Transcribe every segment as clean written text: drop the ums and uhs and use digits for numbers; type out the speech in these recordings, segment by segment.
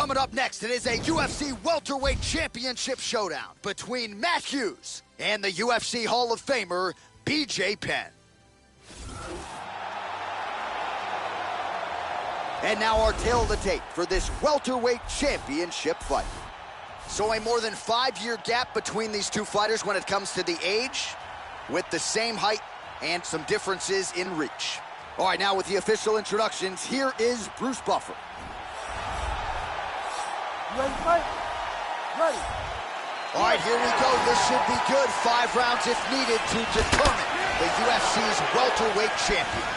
Coming up next, it is a UFC Welterweight Championship showdown between Matt Hughes and the UFC Hall of Famer, BJ Penn. And now our tale of the tape for this Welterweight Championship fight. So a more than 5-year gap between these two fighters when it comes to the age, with the same height and some differences in reach. All right, now with the official introductions, here is Bruce Buffer. Ready to fight? Ready. All right, here we go. This should be good. 5 rounds if needed to determine the UFC's welterweight champion.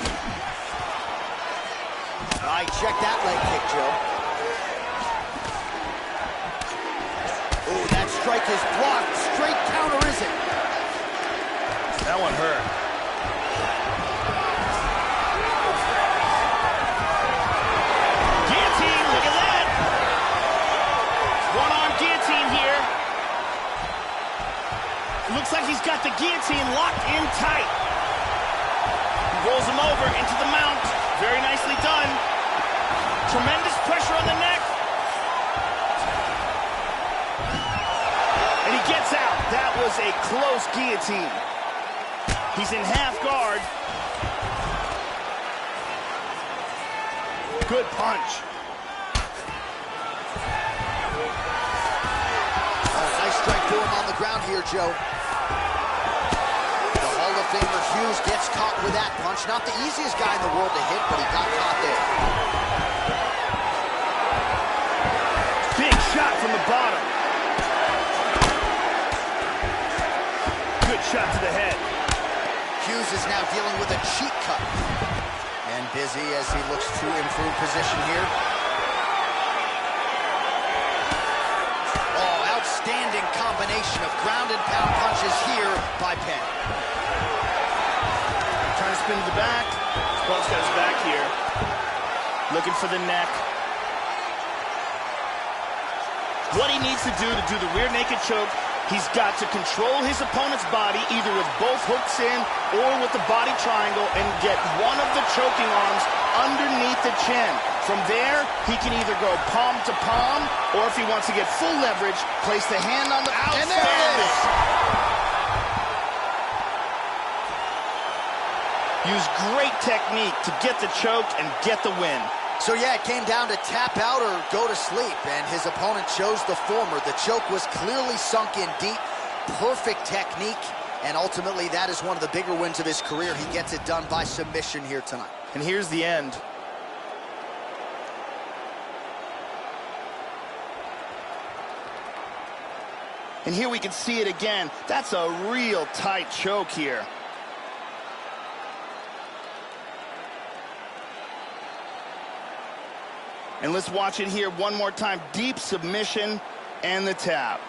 All right, check that leg kick, Joe. Oh, that strike is blocked. Straight counter, is it? That one hurt. Guillotine, look at that. One-arm guillotine here. Looks like he's got the guillotine locked in tight. He rolls him over into the mount. Very nicely done. Tremendous pressure on the neck. And he gets out. That was a close guillotine. He's in half guard. Good punch. Nice strike to him on the ground here, Joe. The Hall of Famer Hughes gets caught with that punch. Not the easiest guy in the world to hit, but he got caught there. Big shot from the bottom. Good shot to the head. Hughes is now dealing with a cheek cut. And busy as he looks to improve position here. Oh, outstanding combination of ground and pound punches here by Penn. Trying to spin to the back. Both's got his back here. Looking for the neck. What he needs to do the rear naked choke, he's got to control his opponent's body either with both hooks in or with the body triangle and get one of the choking arms underneath the chin. From there, he can either go palm to palm, or if he wants to get full leverage, place the hand on the... And there it is! Use great technique to get the choke and get the win. So yeah, it came down to tap out or go to sleep, and his opponent chose the former. The choke was clearly sunk in deep, perfect technique, and ultimately that is one of the bigger wins of his career. He gets it done by submission here tonight. And here's the end. And here we can see it again. That's a real tight choke here. And let's watch it here one more time. Deep submission and the tap.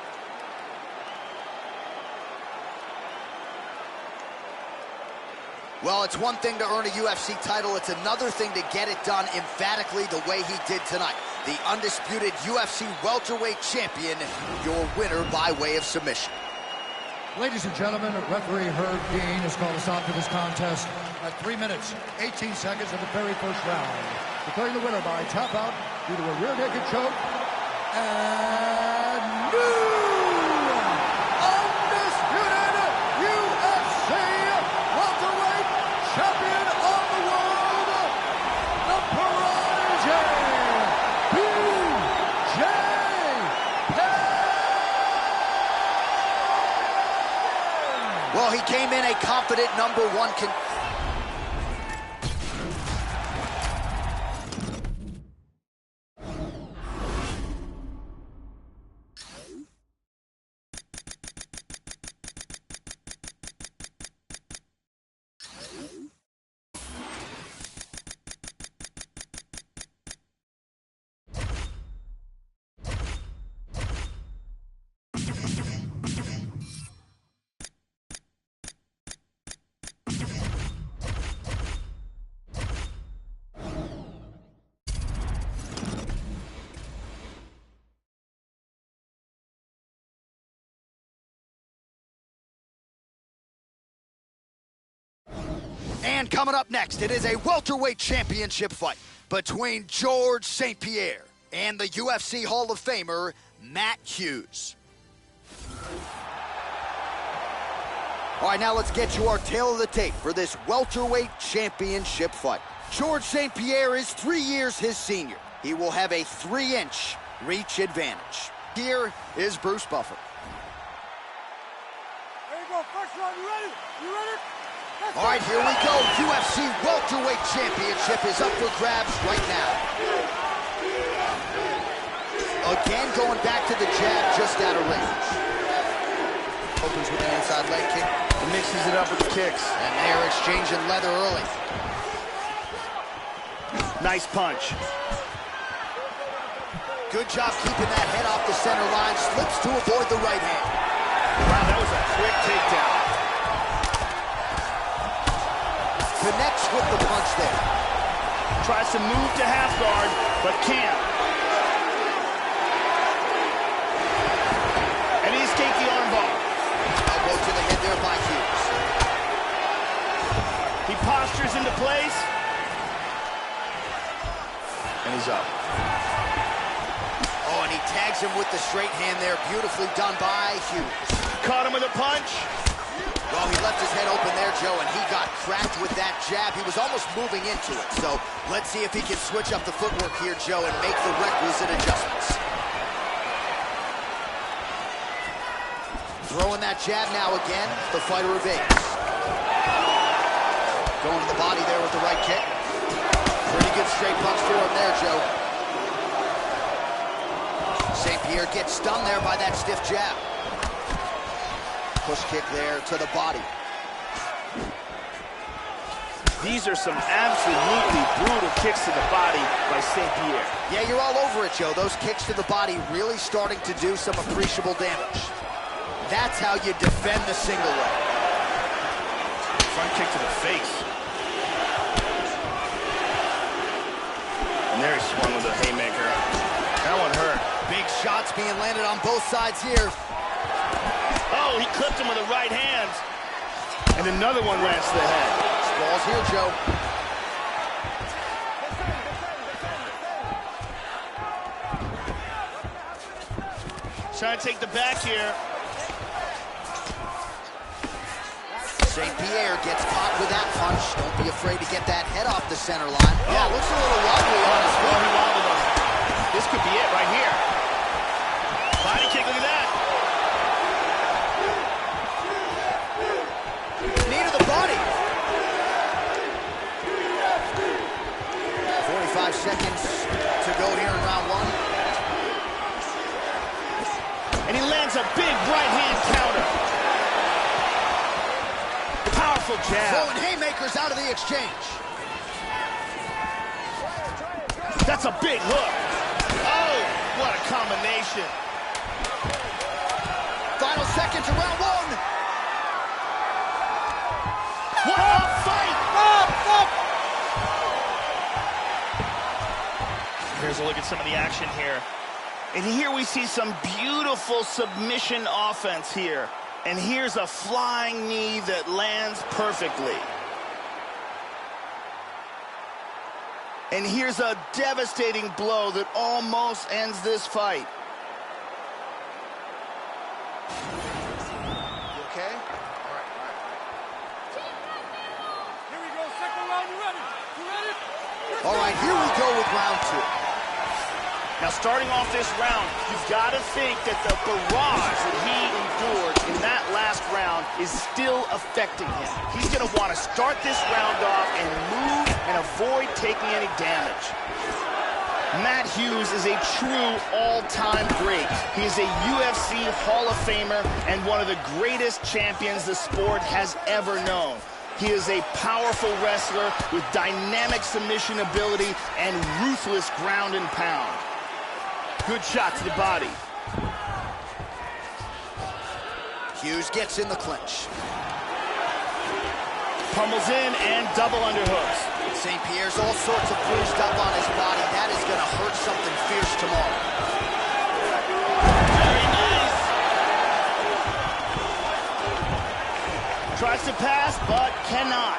Well, it's one thing to earn a UFC title. It's another thing to get it done emphatically the way he did tonight. The undisputed UFC welterweight champion, your winner by way of submission. Ladies and gentlemen, referee Herb Dean has called us out to this contest at 3 minutes, 18 seconds of the very first round. Declaring the winner by tap out due to a rear naked choke and new undisputed UFC welterweight champion of the world, the prodigy, BJ Penn. Well, he came in a confident #1 And coming up next, it is a welterweight championship fight between George St. Pierre and the UFC Hall of Famer, Matt Hughes. All right, now let's get you our tail of the tape for this welterweight championship fight. George St. Pierre is 3 years his senior. He will have a 3-inch reach advantage. Here is Bruce Buffer. There you go, first round, you ready? You ready? All right, here we go. UFC Welterweight Championship is up for grabs right now. Again, going back to the jab just out of range. Opens with an inside leg kick. And mixes it up with the kicks. And they're exchanging leather early. Nice punch. Good job keeping that head off the center line. Slips to avoid the right hand. Wow, that was a quick takedown. Connects with the punch there. Tries to move to half guard, but can't. And he escaped the armbar. Elbow to the head there by Hughes. He postures into place. And he's up. Oh, and he tags him with the straight hand there. Beautifully done by Hughes. Caught him with a punch. Well, he left his head open there, Joe, and he got cracked with that jab. He was almost moving into it. So let's see if he can switch up the footwork here, Joe, and make the requisite adjustments. Throwing that jab now again, the fighter evades. Going to the body there with the right kick. Pretty good straight punch for him there, Joe. St. Pierre gets stunned there by that stiff jab. Push kick there to the body. These are some absolutely brutal kicks to the body by St. Pierre. Yeah, you're all over it, Joe. Those kicks to the body really starting to do some appreciable damage. That's how you defend the single leg. Front kick to the face. And there he swung with a haymaker. That one hurt. Big shots being landed on both sides here. Oh, he clipped him with the right hand. And another one lands to the head. Ball's here, Joe. Trying to take the back here. St. Pierre gets caught with that punch. Don't be afraid to get that head off the center line. Oh. Yeah, looks a little wobbly on his Oh, feet. he wobbled him. This could be it right here. Body kick, look at that. Knee to the body. 45 seconds to go here in round one. And he lands a big right hand counter. Powerful jab. Throwing haymakers out of the exchange. That's a big hook. Oh, what a combination. Final seconds of round one. What a fight! Here's a look at some of the action here. And here we see some beautiful submission offense here. And here's a flying knee that lands perfectly. And here's a devastating blow that almost ends this fight. You okay? All right. Here we go, second round, you ready? You ready? All right, here we go with round two. Now, starting off this round, you've got to think that the barrage that he endured in that last round is still affecting him. He's going to want to start this round off and move and avoid taking any damage. Matt Hughes is a true all-time great. He is a UFC Hall of Famer and one of the greatest champions the sport has ever known. He is a powerful wrestler with dynamic submission ability and ruthless ground and pound. Good shot to the body. Hughes gets in the clinch. Pummels in and double underhooks. St. Pierre's all sorts of bruised up on his body. That is going to hurt something fierce tomorrow. Very nice. Tries to pass, but cannot.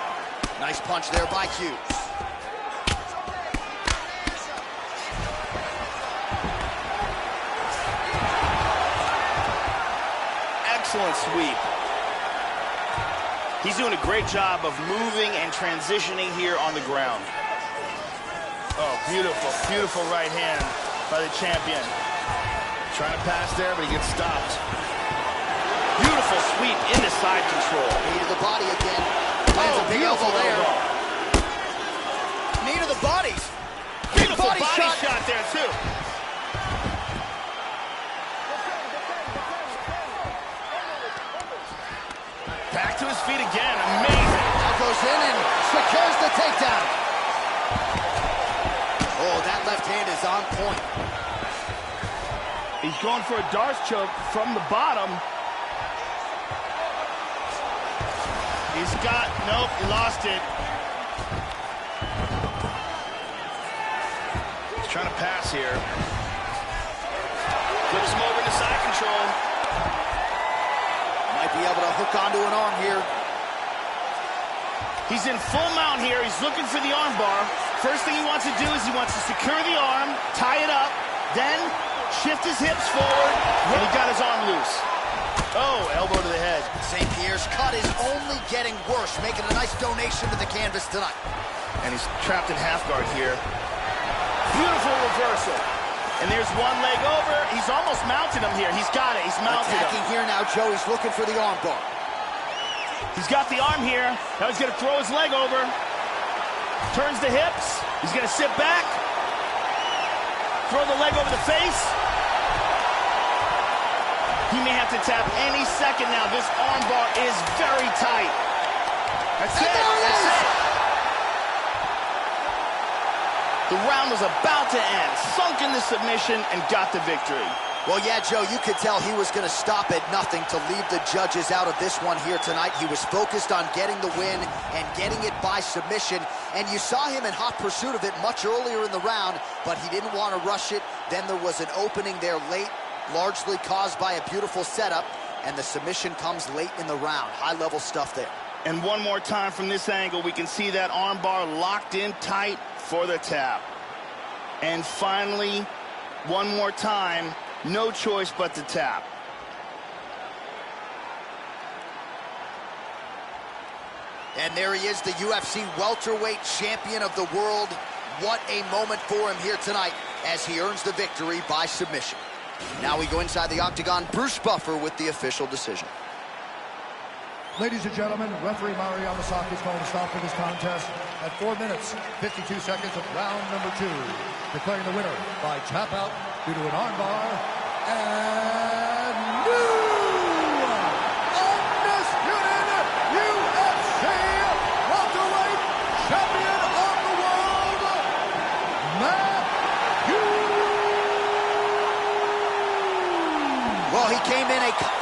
Nice punch there by Hughes. Excellent sweep. He's doing a great job of moving and transitioning here on the ground. Oh, beautiful, beautiful right hand by the champion. Trying to pass there, but he gets stopped. Beautiful sweep into side control. Knee to the body again. Lands a big elbow there. Knee to the body. Beautiful body shot there, too. Back to his feet again. Amazing. Now goes in and secures the takedown. Oh, that left hand is on point. He's going for a Darce choke from the bottom. He's got, nope, he lost it. He's trying to pass here. Flips him over into side control. Might be able to hook onto an arm here. He's in full mount here. He's looking for the arm bar. First thing he wants to do is he wants to secure the arm, tie it up, then shift his hips forward, and he got his arm loose. Oh, elbow to the head. St. Pierre's cut is only getting worse, making a nice donation to the canvas tonight. And he's trapped in half guard here. Beautiful reversal. And there's one leg over. He's almost mounted him here. He's got it. He's mounted him. Attacking here now, Joe. He's looking for the arm bar. He's got the arm here. Now he's going to throw his leg over. Turns the hips. He's going to sit back. Throw the leg over the face. He may have to tap any second now. This arm bar is very tight. That's it. That's it. The round was about to end. Sunk into submission and got the victory. Well, yeah, Joe, you could tell he was going to stop at nothing to leave the judges out of this one here tonight. He was focused on getting the win and getting it by submission. And you saw him in hot pursuit of it much earlier in the round, but he didn't want to rush it. Then there was an opening there late, largely caused by a beautiful setup, and the submission comes late in the round. High-level stuff there. And one more time from this angle, we can see that arm bar locked in tight for the tap. And finally, one more time, no choice but to tap. And there he is, the UFC welterweight champion of the world. What a moment for him here tonight as he earns the victory by submission. Now we go inside the octagon. Bruce Buffer with the official decision. Ladies and gentlemen, referee Mario Yamasaki is calling a stop for this contest at 4 minutes, 52 seconds of round number 2. Declaring the winner by tap out due to an armbar and new undisputed UFC welterweight champion of the world, Matthew. Well, he came in a...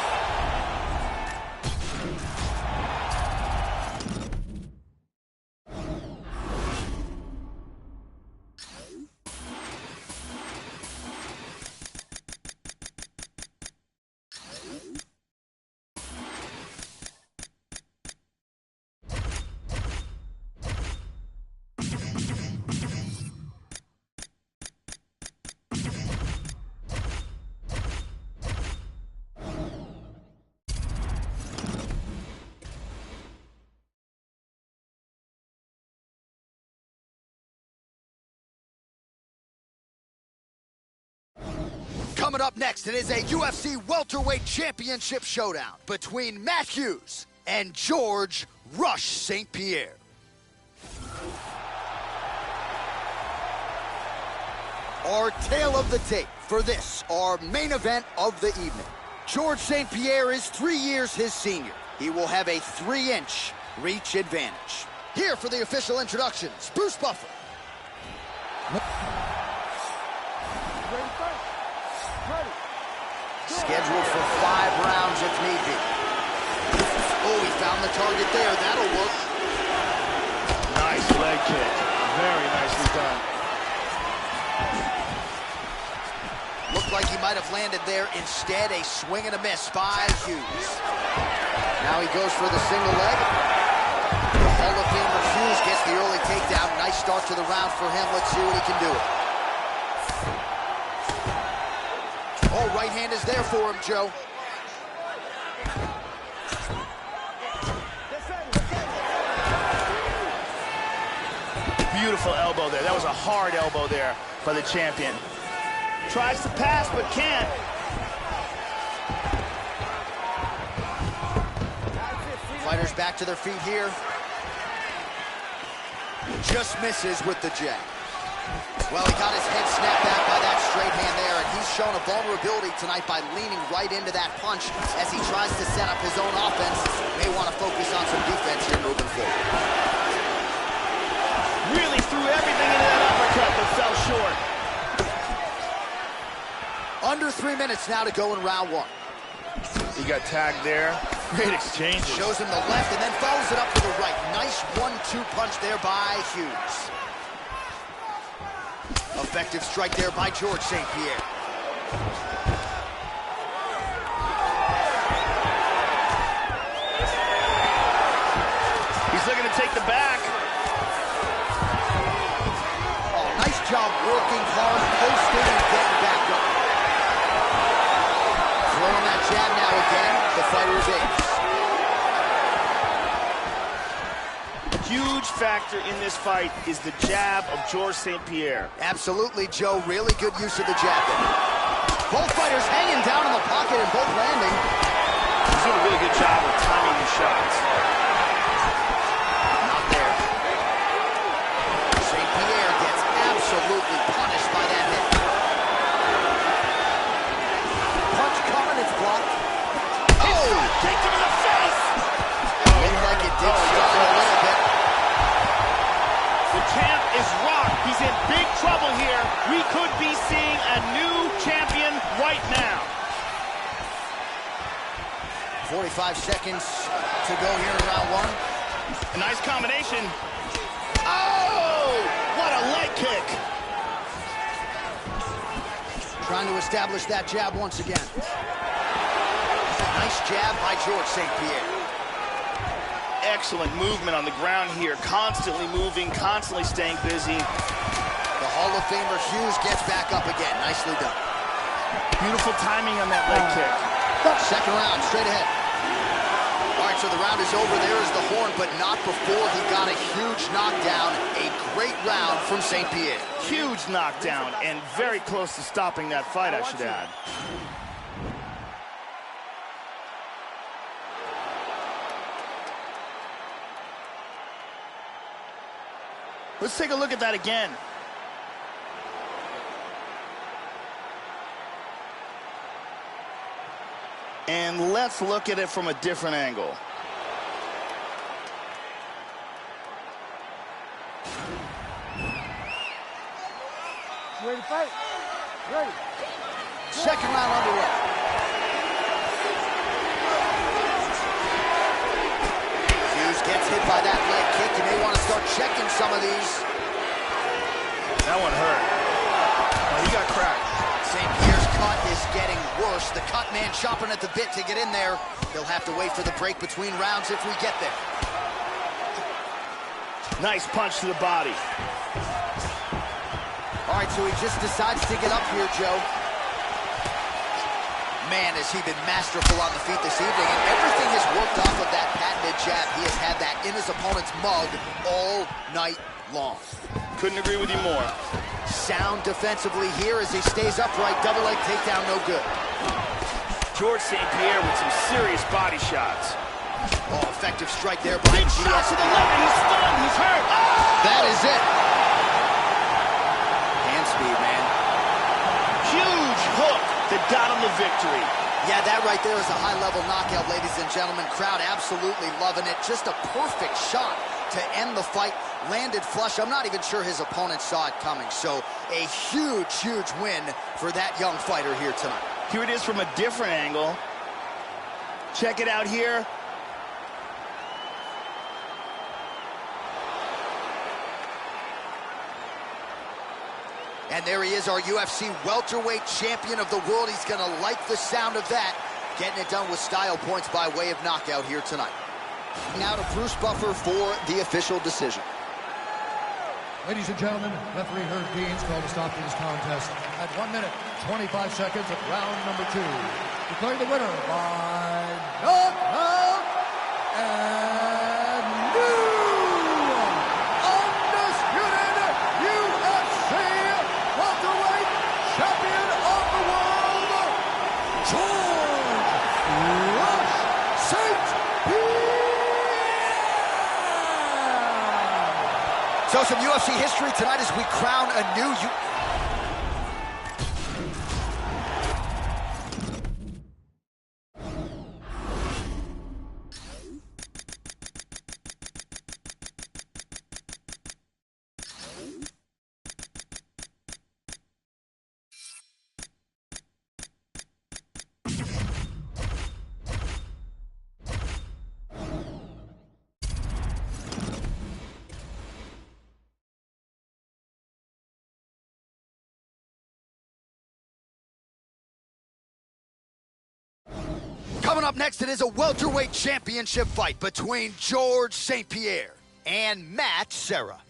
Coming up next, it is a UFC welterweight championship showdown between Matt Hughes and George Rush St. Pierre. Our tale of the tape for this, our main event of the evening. George St. Pierre is 3 years his senior. He will have a 3-inch reach advantage. Here for the official introductions, Bruce Buffer. Scheduled for 5 rounds if need be. Oh, he found the target there. That'll work. Nice leg kick. Very nicely done. Looked like he might have landed there. Instead, a swing and a miss by Hughes. Now he goes for the single leg. Hall of Famer Hughes gets the early takedown. Nice start to the round for him. Let's see what he can do. Oh, right hand is there for him, Joe. Beautiful elbow there. That was a hard elbow there by the champion. Tries to pass, but can't. Fighters back to their feet here. Just misses with the jab. Well, he got his head snapped back by that straight hand there, and he's shown a vulnerability tonight by leaning right into that punch as he tries to set up his own offense. May want to focus on some defense here moving forward. Really threw everything into that uppercut, but fell short. Under 3 minutes now to go in round one. He got tagged there. Great exchange. Shows him the left and then follows it up with the right. Nice 1-2 punch there by Hughes. Effective strike there by George St. Pierre. He's looking to take the back. Oh, nice job working hard, posting and getting back up. Throwing that jab now again. The fighter is ace. Huge factor in this fight is the jab of George St. Pierre. Absolutely, Joe. Really good use of the jab there. Both fighters hanging down in the pocket and both landing. He's doing a really good job of timing his shots. Not there. St. Pierre gets absolutely punished by that hit. Punch coming, it's blocked. Oh! Kicked him in the face! Looked like it did start a little bit. The champ is rocked. He's in big trouble here. We could be seeing a new champion right now. 45 seconds to go here in round one. A nice combination. Oh! What a leg kick. Trying to establish that jab once again. Nice jab by George St. Pierre. Excellent movement on the ground here. Constantly moving, constantly staying busy. The Hall of Famer Hughes gets back up again. Nicely done. Beautiful timing on that leg kick. Second round, straight ahead. All right, so the round is over. There is the horn, but not before he got a huge knockdown. A great round from St. Pierre. Huge knockdown, and very close to stopping that fight, I should add. Let's take a look at that again. And let's look at it from a different angle. You ready to fight? Ready. Second round underway. Hughes gets hit by that leg kick. You may want to start checking some of these. That one hurt. Oh, he got cracked. St. Pierre's cut is getting worse. The cut man chomping at the bit to get in there. He'll have to wait for the break between rounds if we get there. Nice punch to the body. All right, so he just decides to get up here, Joe. Man, has he been masterful on the feet this evening, and everything has worked off of that patented jab. He has had that in his opponent's mug all night long. Couldn't agree with you more. Sound defensively here as he stays upright. Double leg takedown, no good. George St. Pierre with some serious body shots. Oh, effective strike there by Big shot to the left, and he's stunned, he's hurt. Oh! That is it. Hand speed, man. Huge hook that got him the victory. Yeah, that right there is a high-level knockout, ladies and gentlemen. Crowd absolutely loving it. Just a perfect shot to end the fight. Landed flush. I'm not even sure his opponent saw it coming. So a huge, huge win for that young fighter here tonight. Here it is from a different angle. Check it out here. And there he is, our UFC welterweight champion of the world. He's going to like the sound of that. Getting it done with style points by way of knockout here tonight. Now to Bruce Buffer for the official decision. Ladies and gentlemen, referee Herb Deans called a stop to this contest at 1 minute, 25 seconds of round number 2. Declaring the winner by knockout and new undisputed So some UFC history tonight as we crown a new... Coming up next, it is a welterweight championship fight between George St. Pierre and Matt Serra.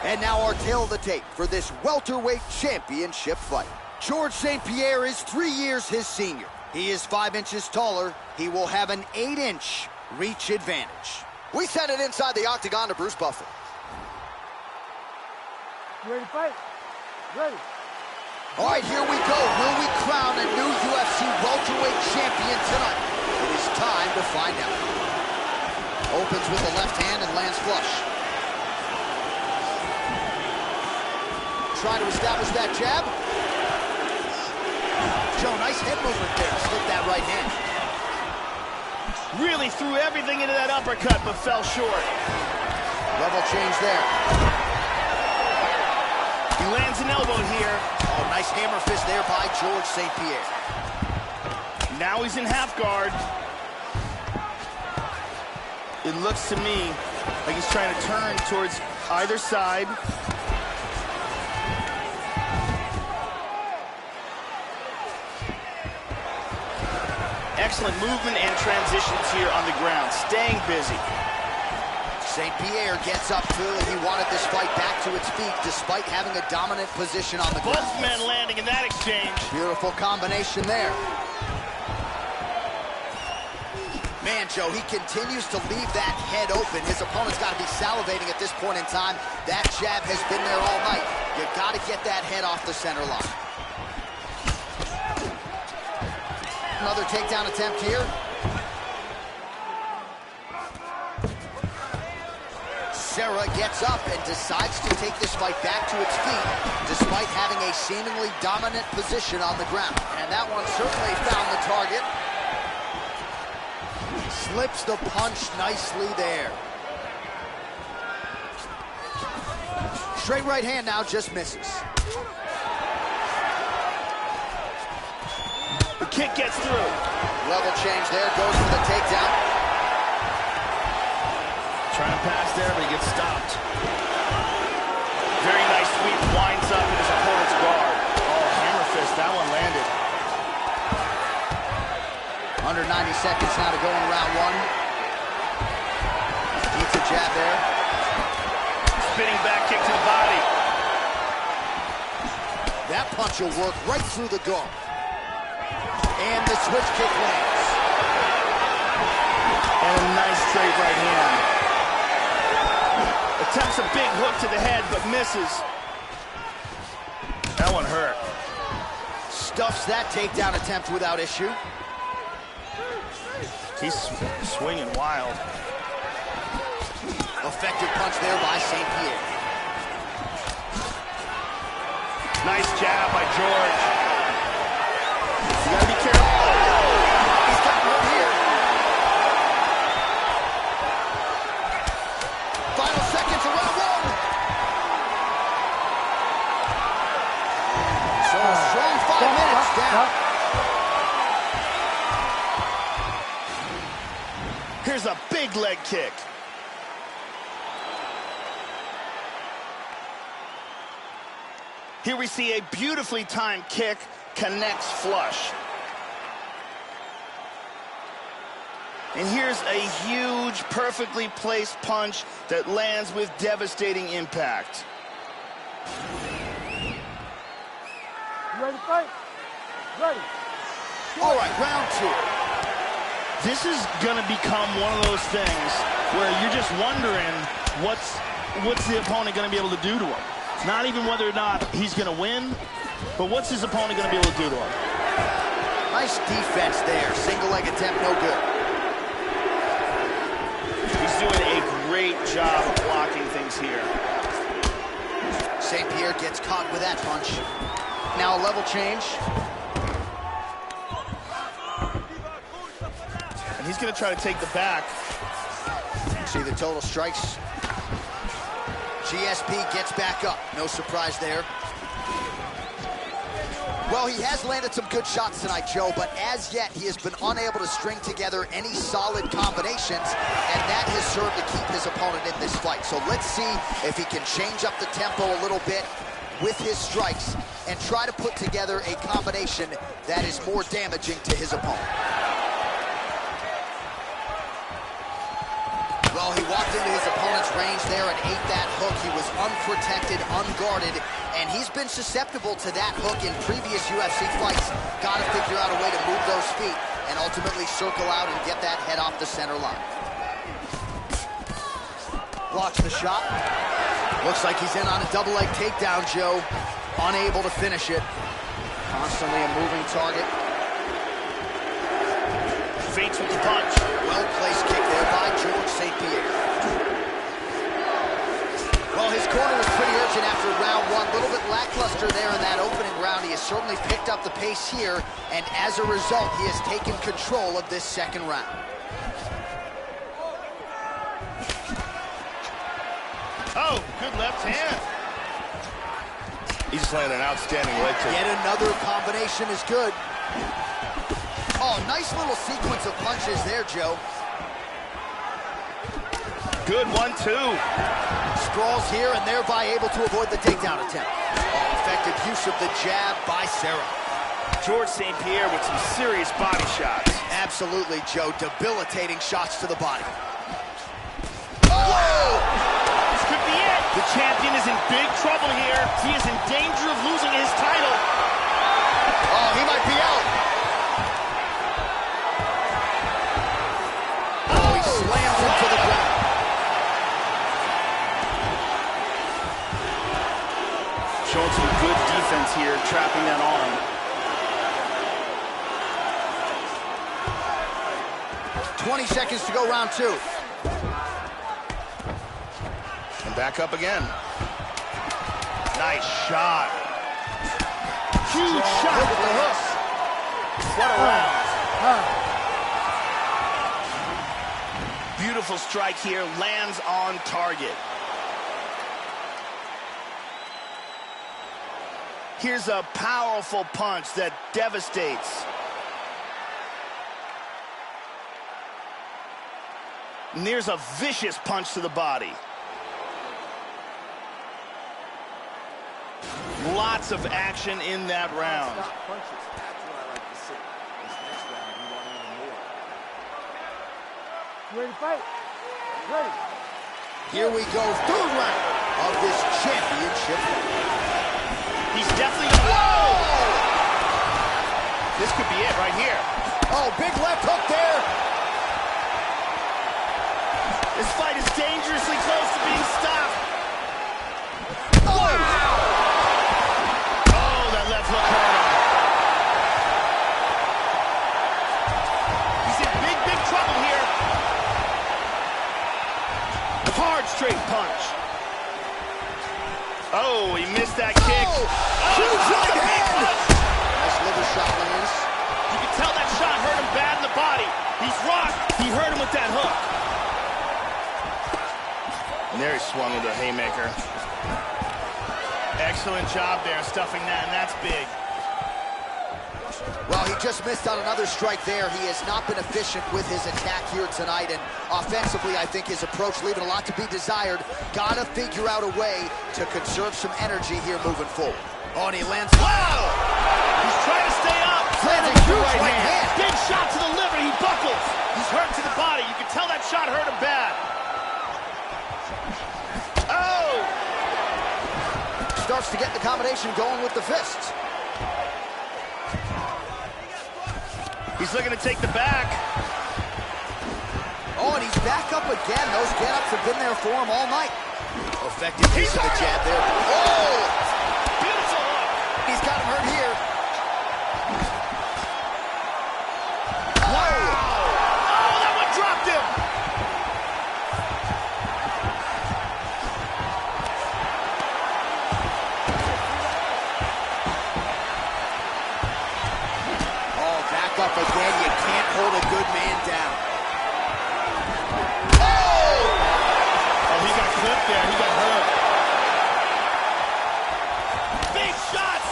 And now our tale of the tape for this welterweight championship fight. George St. Pierre is 3 years his senior. He is 5 inches taller. He will have an 8-inch reach advantage. We send it inside the octagon to Bruce Buffer. You ready to fight? Ready. All right, here we go. Will we crown a new UFC welterweight champion tonight? It is time to find out. Opens with the left hand and lands flush. Trying to establish that jab. Joe, nice head movement there. Slipped that right hand. Really threw everything into that uppercut, but fell short. Level change there. He lands an elbow here. Oh, nice hammer fist there by George St. Pierre. Now he's in half guard. It looks to me like he's trying to turn towards either side. Excellent movement and transitions here on the ground, staying busy. St. Pierre gets up. Clearly, he wanted this fight back to its feet despite having a dominant position on the ground. Both men landing in that exchange. Beautiful combination there. Man, Joe, he continues to leave that head open. His opponent's got to be salivating at this point in time. That jab has been there all night. You got to get that head off the center line. Another takedown attempt here. Serra gets up and decides to take this fight back to its feet despite having a seemingly dominant position on the ground. And that one certainly found the target. Slips the punch nicely there. Straight right hand now, just misses. The kick gets through. Level change there, goes for the takedown. Trying to pass there, but he gets stopped. Very nice sweep, winds up in his opponent's guard. Oh, hammer fist, that one landed. Under 90 seconds now to go in round one. Eats a jab there. Spinning back kick to the body. That punch will work right through the guard. And the switch kick lands. And a nice straight right hand. Attempts a big hook to the head, but misses. That one hurt. Stuffs that takedown attempt without issue. He's swinging wild. Effective punch there by St. Pierre. Nice jab by George. You gotta be careful. He's got one here. Final seconds of round one. So a strong 5 minutes down. Here's a big leg kick. Here we see a beautifully timed kick, connects flush. And here's a huge, perfectly placed punch that lands with devastating impact. You ready to fight? Ready. All right, round two. This is going to become one of those things where you're just wondering what's the opponent going to be able to do to him. Not even whether or not he's going to win, but what's his opponent going to be able to do to him? Nice defense there. Single leg attempt, no good. He's doing great job of blocking things here. St. Pierre gets caught with that punch. Now a level change. And he's going to try to take the back. See the total strikes. GSP gets back up. No surprise there. Well, he has landed some good shots tonight, Joe, but as yet, he has been unable to string together any solid combinations, and that has served to keep his opponent in this fight. So let's see if he can change up the tempo a little bit with his strikes and try to put together a combination that is more damaging to his opponent. Well, he walked into his opponent's range there and ate that hook. He was unprotected, unguarded, and he's been susceptible to that hook in previous UFC fights. Got to figure out a way to move those feet and ultimately circle out and get that head off the center line. Blocks the shot. Looks like he's in on a double leg takedown, Joe. Unable to finish it. Constantly a moving target. Faints with the punch. Well-placed kick there by George St. Pierre. Well, his corner was pretty urgent after round one. A little bit lackluster there in that opening round. He has certainly picked up the pace here, and as a result, he has taken control of this second round. Oh, good left hand. He just landed an outstanding leg kick. Yet another combination is good. Oh, nice little sequence of punches there, Joe. Good 1-2. Sprawls here and thereby able to avoid the takedown attempt. Oh, effective use of the jab by Serra. George St. Pierre with some serious body shots. Absolutely, Joe. Debilitating shots to the body. Oh! This could be it. The champion is in big trouble here. He is in danger of losing his title. Oh, he might be out. Oh, he slams him to the ground. Showing some good defense here, trapping that arm. .20 seconds to go, round two. And back up again. Nice shot. Huge shot with the hook. What a round. Beautiful strike here, lands on target. Here's a powerful punch that devastates. And there's a vicious punch to the body. Lots of action in that round. Ready to fight? Ready. Here we go, third round of this championship. He's definitely... Whoa! This could be it right here. Oh, big left hook there. This fight is dangerously close to being stopped. Oh! Oh, that left hook hurt him. He's in big, big trouble here. Hard straight punch. Oh, he missed that kick. Oh, huge right hand. Nice liver shot, lands. You can tell that shot hurt him bad in the body. He's rocked. He hurt him with that hook. And there he swung with a haymaker. Excellent job there, stuffing that, and that's big. Well, he just missed on another strike there. He has not been efficient with his attack here tonight, and offensively, I think his approach leaving a lot to be desired. Gotta figure out a way to conserve some energy here moving forward. Oh, and he lands. Wow! He's trying to stay up. Lands a huge right hand. Big shot to the liver. He buckles. He's hurt to the body. You can tell that shot hurt him bad. Oh! Starts to get the combination going with the fists. He's looking to take the back. Oh, and he's back up again. Those get-ups have been there for him all night. Effective use of the jab there. Oh! Beautiful hook. He's got him hurt here. Wow! Oh, that one dropped him. again, you can't hold a good man down. Oh, he got clipped there. He got hurt. Big shots!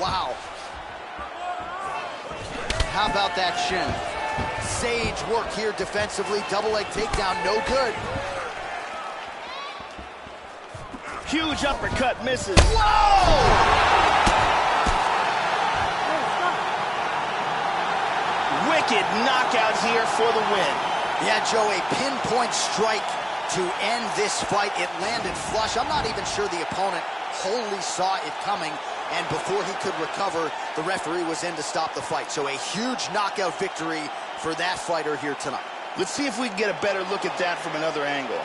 Wow. How about that shin? Sage work here defensively. Double leg takedown, no good. Huge uppercut misses. Whoa! Wicked knockout here for the win. Yeah, Joe, a pinpoint strike to end this fight. It landed flush. I'm not even sure the opponent wholly saw it coming, and before he could recover, the referee was in to stop the fight. So a huge knockout victory for that fighter here tonight. Let's see if we can get a better look at that from another angle.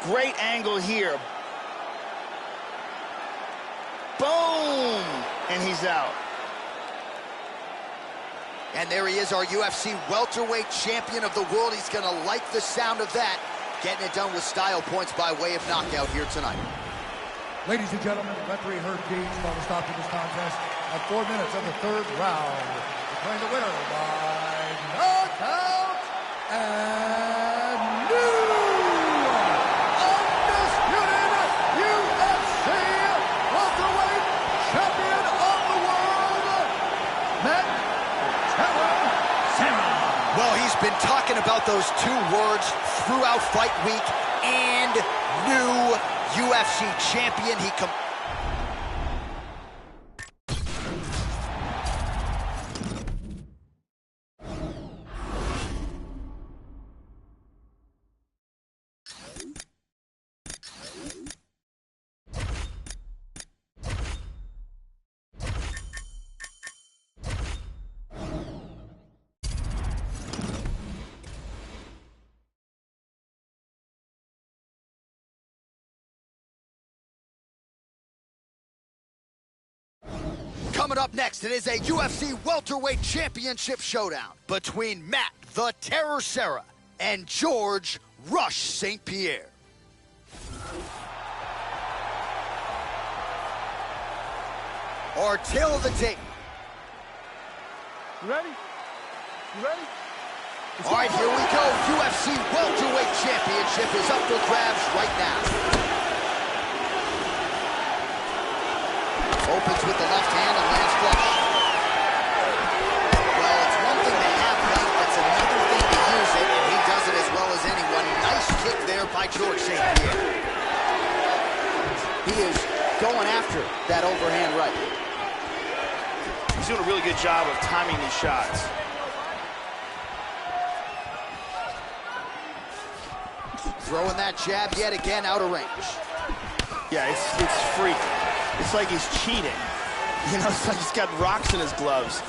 Great angle here. Boom! And he's out. And there he is, our UFC welterweight champion of the world. He's going to like the sound of that. Getting it done with style points by way of knockout here tonight. Ladies and gentlemen, referee Herb Dean called a stop to this contest at 4 minutes of the third round. Declaring the winner by knockout and new undisputed UFC welterweight champion of the world, Matt. Well, he's been talking about those two words throughout fight week, and new UFC champion. Coming up next, it is a UFC welterweight championship showdown between Matt the Terror Serra and George Rush St. Pierre. Our tale of the tape. You ready? You ready? All right, here we go. UFC welterweight championship is up for grabs right now. Opens with the left hand and lands flush. Well, it's one thing to have length, it's another thing to use it, and he does it as well as anyone. Nice kick there by George St. Pierre. He is going after that overhand right. He's doing a really good job of timing these shots. Throwing that jab yet again out of range. Yeah, it's freak. It's like he's cheating. You know, it's like he's got rocks in his gloves.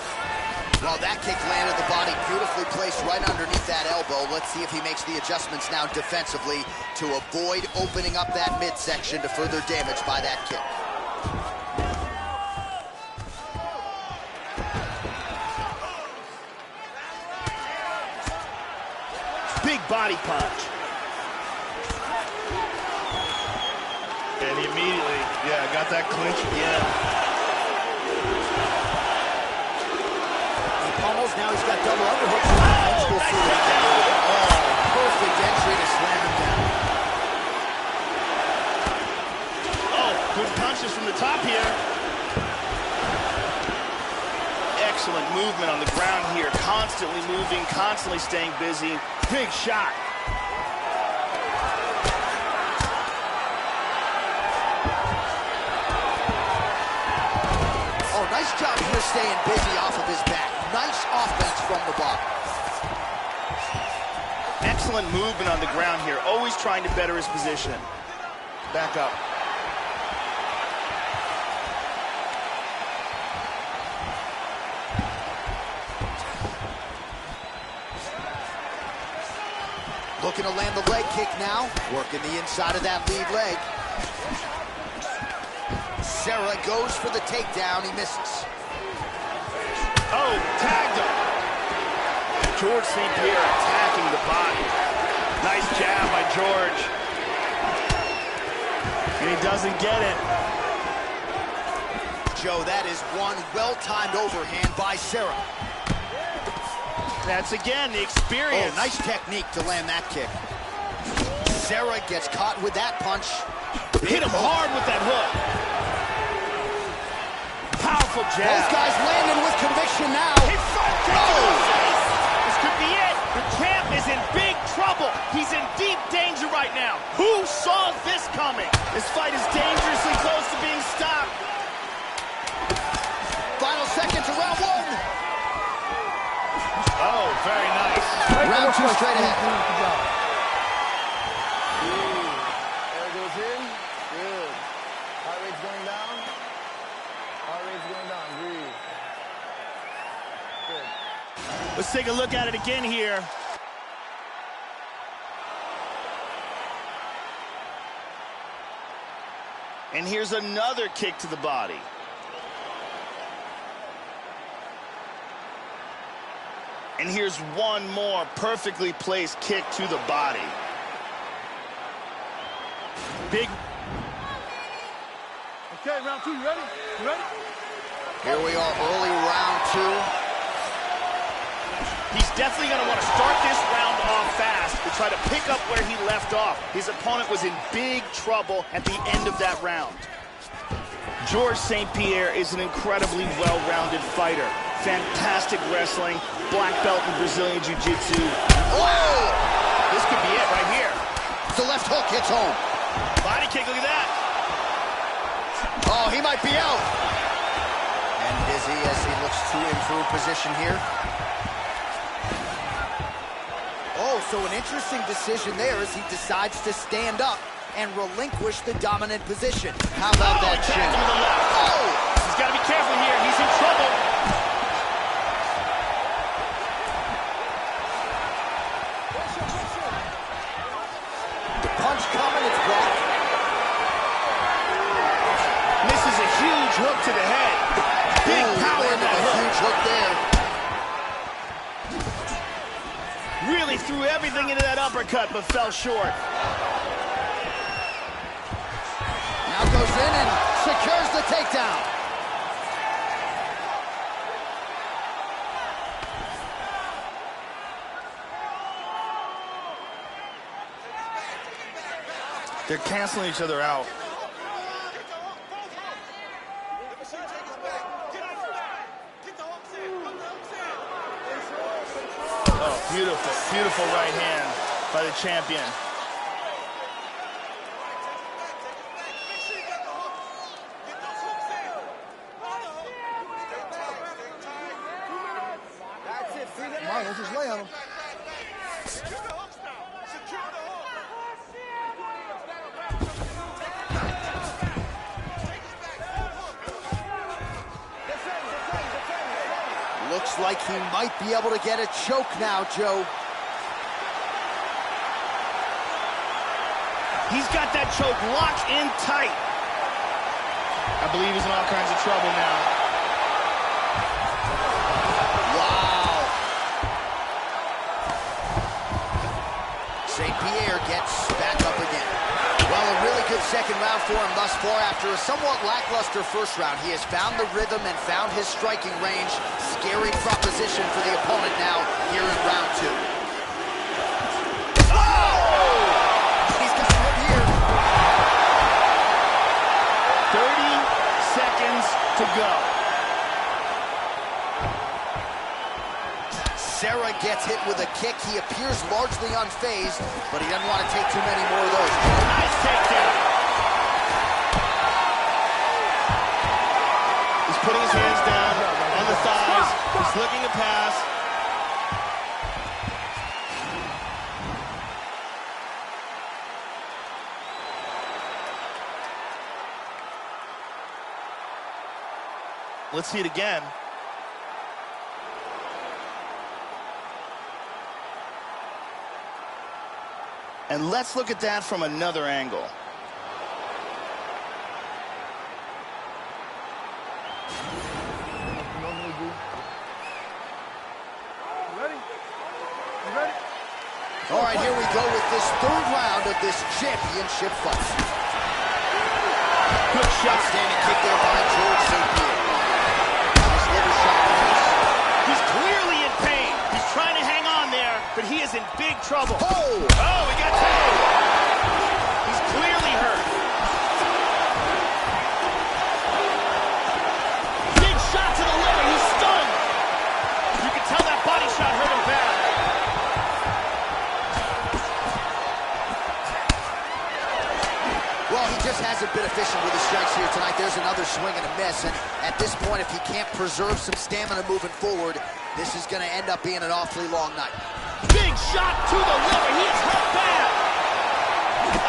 Well, that kick landed the body beautifully placed right underneath that elbow. Let's see if he makes the adjustments now defensively to avoid opening up that midsection to further damage by that kick. Big body punch. And he immediately, got that clinch again. He pummels, now he's got double underhooks. Oh, perfect entry to slam him down. Oh, good punches from the top here. Excellent movement on the ground here. Constantly moving, constantly staying busy. Big shot. Nice job here staying busy off of his back. Nice offense from the bottom. Excellent movement on the ground here. Always trying to better his position. Back up. Looking to land the leg kick now. Working the inside of that lead leg. Serra goes for the takedown. He misses. Oh, tagged him. George St. Pierre attacking the body. Nice jab by George. he doesn't get it. Joe, that is one well-timed overhand by Serra. That's, again, the experience. Oh, nice technique to land that kick. Serra gets caught with that punch. Hit him hard with that hook. Powerful jab. Both guys landing with conviction now. He front kick to the face. This could be it. The champ is in big trouble. He's in deep danger right now. Who saw this coming? This fight is dangerously close to being stopped. Final seconds of round one. Oh, very nice. Round two straight ahead. There goes in. Good. Heart rate's going down. Heart rate's going down. Breathe. Good. Let's take a look at it again here. And here's another kick to the body. And here's one more perfectly placed kick to the body. Big. Okay, round two, you ready? You ready? Here we are, early round two. He's definitely going to want to start this round off fast to try to pick up where he left off. His opponent was in big trouble at the end of that round. Georges St. Pierre is an incredibly well-rounded fighter. Fantastic wrestling, black belt in Brazilian Jiu-Jitsu. Whoa! This could be it right here. The left hook hits home. Body kick, look at that. Oh, he might be out. And dizzy as he looks to improve position here. Oh, so an interesting decision there as he decides to stand up and relinquish the dominant position. How about that chin? Oh! He's got to be careful here. He's in trouble. The punch coming, it's blocked. Misses a huge hook to the head. Big power in that hook. Huge hook there. Really threw everything into that uppercut, but fell short. Now goes in and secures the takedown. They're canceling each other out. Oh, beautiful, beautiful right hand by the champion. Come on, let's just lay on him. Looks like he might be able to get a choke now, Joe. He's got that choke locked in tight. I believe he's in all kinds of trouble now. Wow. St. Pierre gets back up again. Well, a really good second round for him thus far. After a somewhat lackluster first round, he has found the rhythm and found his striking range. Scary proposition for the opponent now here in round two. Oh! He's got him here. 30 seconds to go. Serra gets hit with a kick. He appears largely unfazed, but he doesn't want to take too many more of those. Nice takedown. He's putting his hands down on the thighs. He's looking to pass. Let's see it again. And let's look at that from another angle. All right, here we go with this third round of this championship fight. Good shot. Outstanding kick there by George St. Pierre. Nice liver shot. He's clearly in pain. He's trying to hang on there, but he is in big trouble. Oh! Oh, he got tagged. He's clearly hurt. Big shot to the liver. He's stunned. You can tell that body shot hurt him bad. Well, he just hasn't been efficient with his strikes here tonight. There's another swing and a miss, and at this point, if he can't preserve some stamina moving forward, this is going to end up being an awfully long night. Big shot to the liver. He is hurt bad.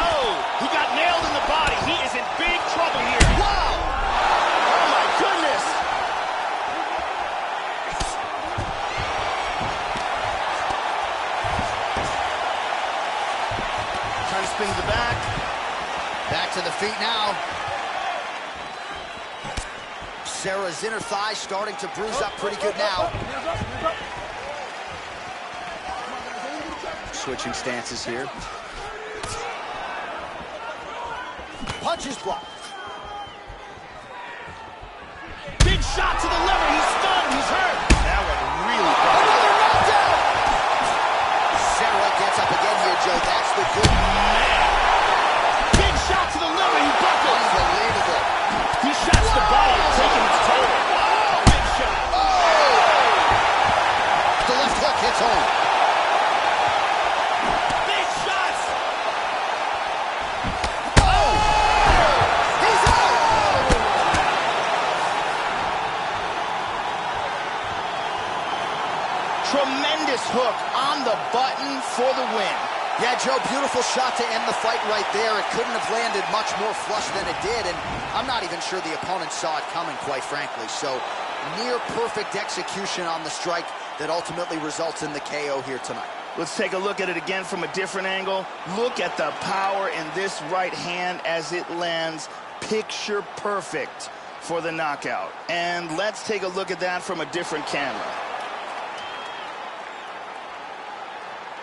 Oh, he got nailed in the body. He is in big trouble here. Wow! Oh, my goodness. Trying to spin to the back. Back to the feet now. Sarah's inner thigh starting to bruise up pretty good now. Switching stances here. Punches blocked. Big shot to the liver. He's stunned. He's hurt. That went really bad. Another knockdown! Sarah gets up again here, Joe. That's the good. Man. Big shot to the liver. He buckled. Unbelievable. He shots the body, taking its toll. Oh, big shot. The left hook hits home. Big shots. Oh! He's out! Tremendous hook on the button for the win. Yeah, Joe, beautiful shot to end the fight right there. It couldn't have landed much more flush than it did, and I'm not even sure the opponent saw it coming, quite frankly. So, near perfect execution on the strike that ultimately results in the KO here tonight. Let's take a look at it again from a different angle. Look at the power in this right hand as it lands. Picture perfect for the knockout. And let's take a look at that from a different camera.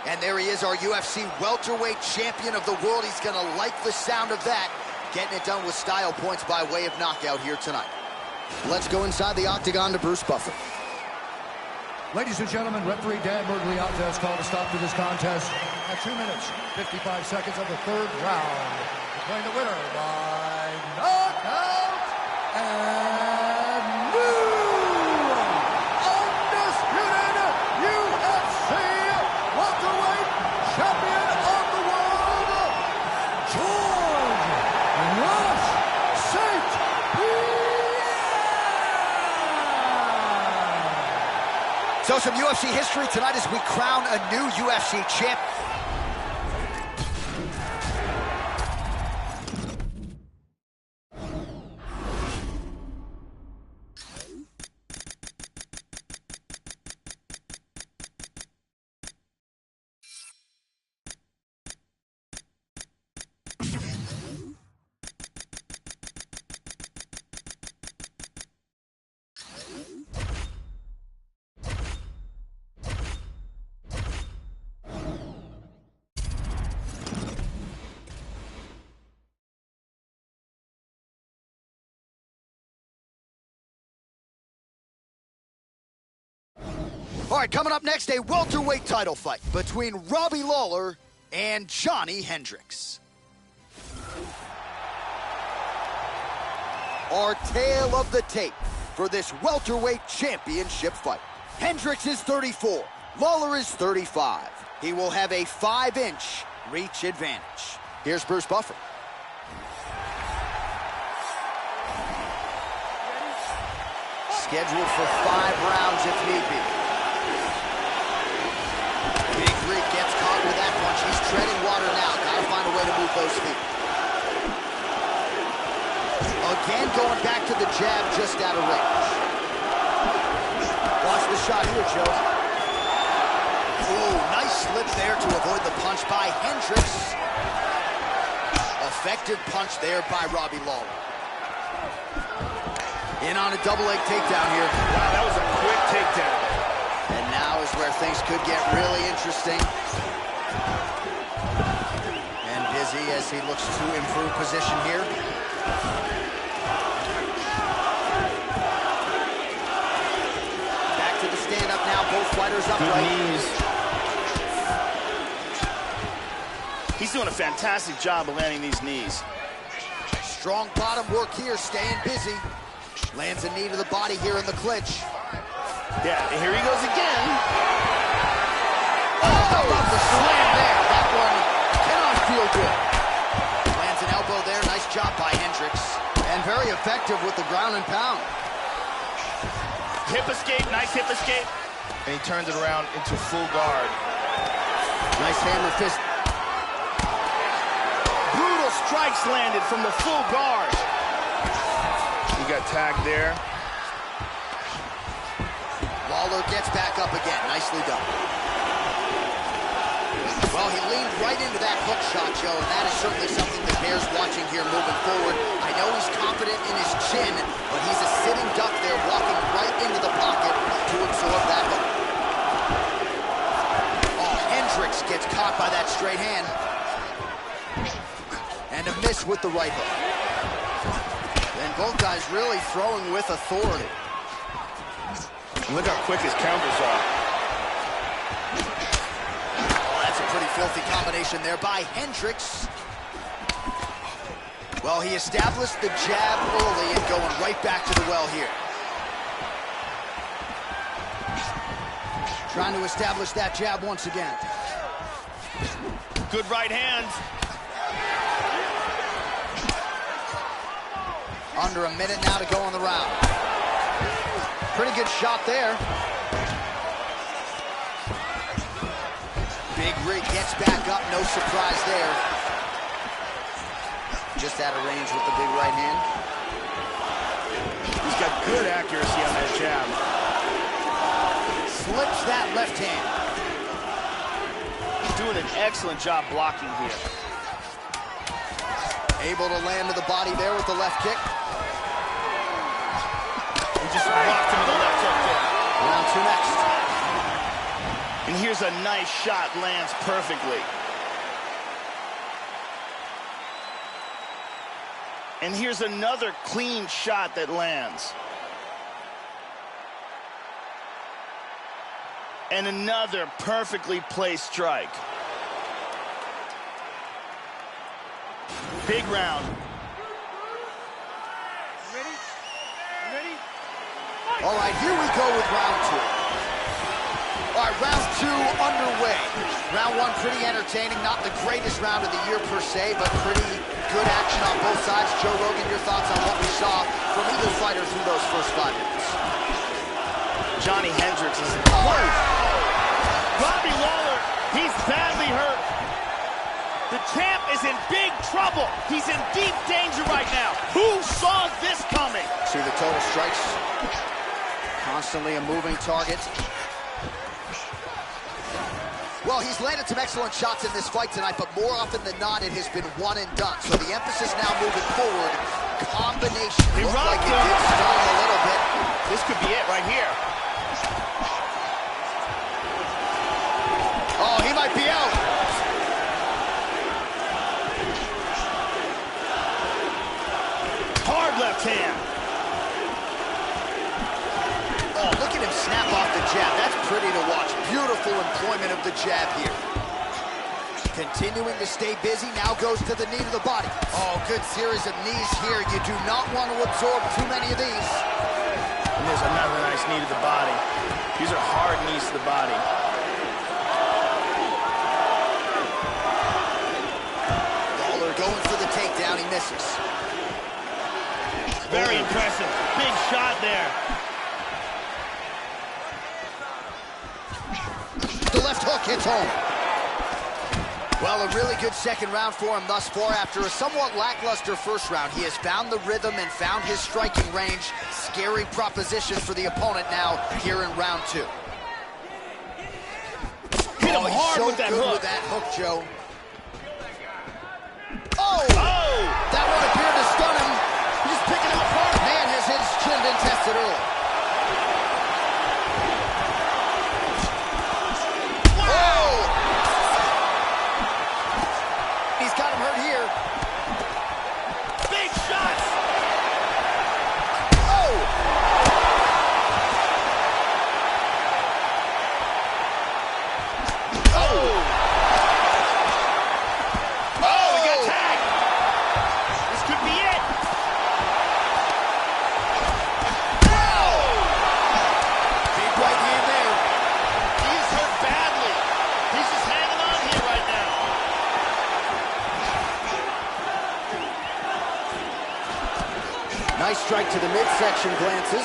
And there he is, our UFC welterweight champion of the world. He's going to like the sound of that. Getting it done with style points by way of knockout here tonight. Let's go inside the octagon to Bruce Buffer. Ladies and gentlemen, referee Dan Mergliotta has called a stop to this contest at 2 minutes, 55 seconds of the third round. Declaring the winner by knockout and new undisputed UFC welterweight champion of the world, George St. Pierre. So some UFC history tonight as we crown a new UFC champ. All right, coming up next, a welterweight title fight between Robbie Lawler and Johnny Hendricks. Our tale of the tape for this welterweight championship fight. Hendricks is 34, Lawler is 35. He will have a 5-inch reach advantage. Here's Bruce Buffer. Scheduled for 5 rounds if need be. Big Greek gets caught with that punch. He's treading water now. Gotta find a way to move those feet. Again, going back to the jab just out of range. Watch the shot here, Joe. Ooh, nice slip there to avoid the punch by Hendricks. Effective punch there by Robbie Lawler. In on a double leg takedown here. Wow, that was a quick takedown. And now is where things could get really interesting. And busy as he looks to improve position here. Back to the stand-up now. Both fighters upright. Good knees. He's doing a fantastic job of landing these knees. Strong bottom work here, staying busy. Lands a knee to the body here in the clinch. Yeah, here he goes again. Oh, how about the slam there? That one cannot feel good. Lands an elbow there. Nice job by Hendricks. And very effective with the ground and pound. Hip escape, nice hip escape. And he turns it around into full guard. Nice hammer fist. Brutal strikes landed from the full guard. He got tagged there. Lawler gets back up again. Nicely done. Well, he leaned right into that hook shot, Joe, and that is certainly something that bears watching here moving forward. I know he's confident in his chin, but he's a sitting duck there, walking right into the pocket to absorb that hook. Oh, Hendricks gets caught by that straight hand. And a miss with the right hook. And both guys really throwing with authority. Look how quick his counters are. Oh, that's a pretty filthy combination there by Hendricks. Well, he established the jab early and going right back to the well here. Trying to establish that jab once again. Good right hand. Under a minute now to go in the round. Pretty good shot there. Big Rig gets back up, no surprise there. Just out of range with the big right hand. He's got good accuracy on that jab. Slips that left hand. He's doing an excellent job blocking here. Able to land to the body there with the left kick. He just blocked him with the left hook there. Round two next. And here's a nice shot, lands perfectly. And here's another clean shot that lands. And another perfectly placed strike. Big round. Ready? Ready? All right, here we go with round two. All right, round two underway. Round one pretty entertaining, not the greatest round of the year per se, but pretty good action on both sides. Joe Rogan, your thoughts on what we saw from either fighter through those first 5 minutes? Johnny Hendricks is... Whoa! Robbie Lawler, he's badly hurt. The champ is in big trouble. He's in deep danger right now. Who saw this coming? See the total strikes. Constantly a moving target. Well, he's landed some excellent shots in this fight tonight, but more often than not, it has been one and done. So the emphasis now moving forward, combination. He Looked rocked like it him. did stall a little bit. This could be it right here. Oh, he might be out. Hard left hand. Oh, look at him snap off the jab. That's pretty to watch. Beautiful employment of the jab here. Continuing to stay busy, now goes to the knee to the body. Oh, good series of knees here. You do not want to absorb too many of these. And there's another nice knee to the body. These are hard knees to the body. Lawler going for the takedown, he misses. Very impressive. Big shot there. The left hook hits home. Well, a really good second round for him thus far. After a somewhat lackluster first round, he has found the rhythm and found his striking range. Scary proposition for the opponent now here in round two. Hit him he's hard so with that good hook. with that hook, Joe. Oh! Oh! That one appeared to stun him. He's picking him apart. Man, has his chin been tested early. Whoa! He's got him hurt here. Big shots! Nice strike to the midsection, glances.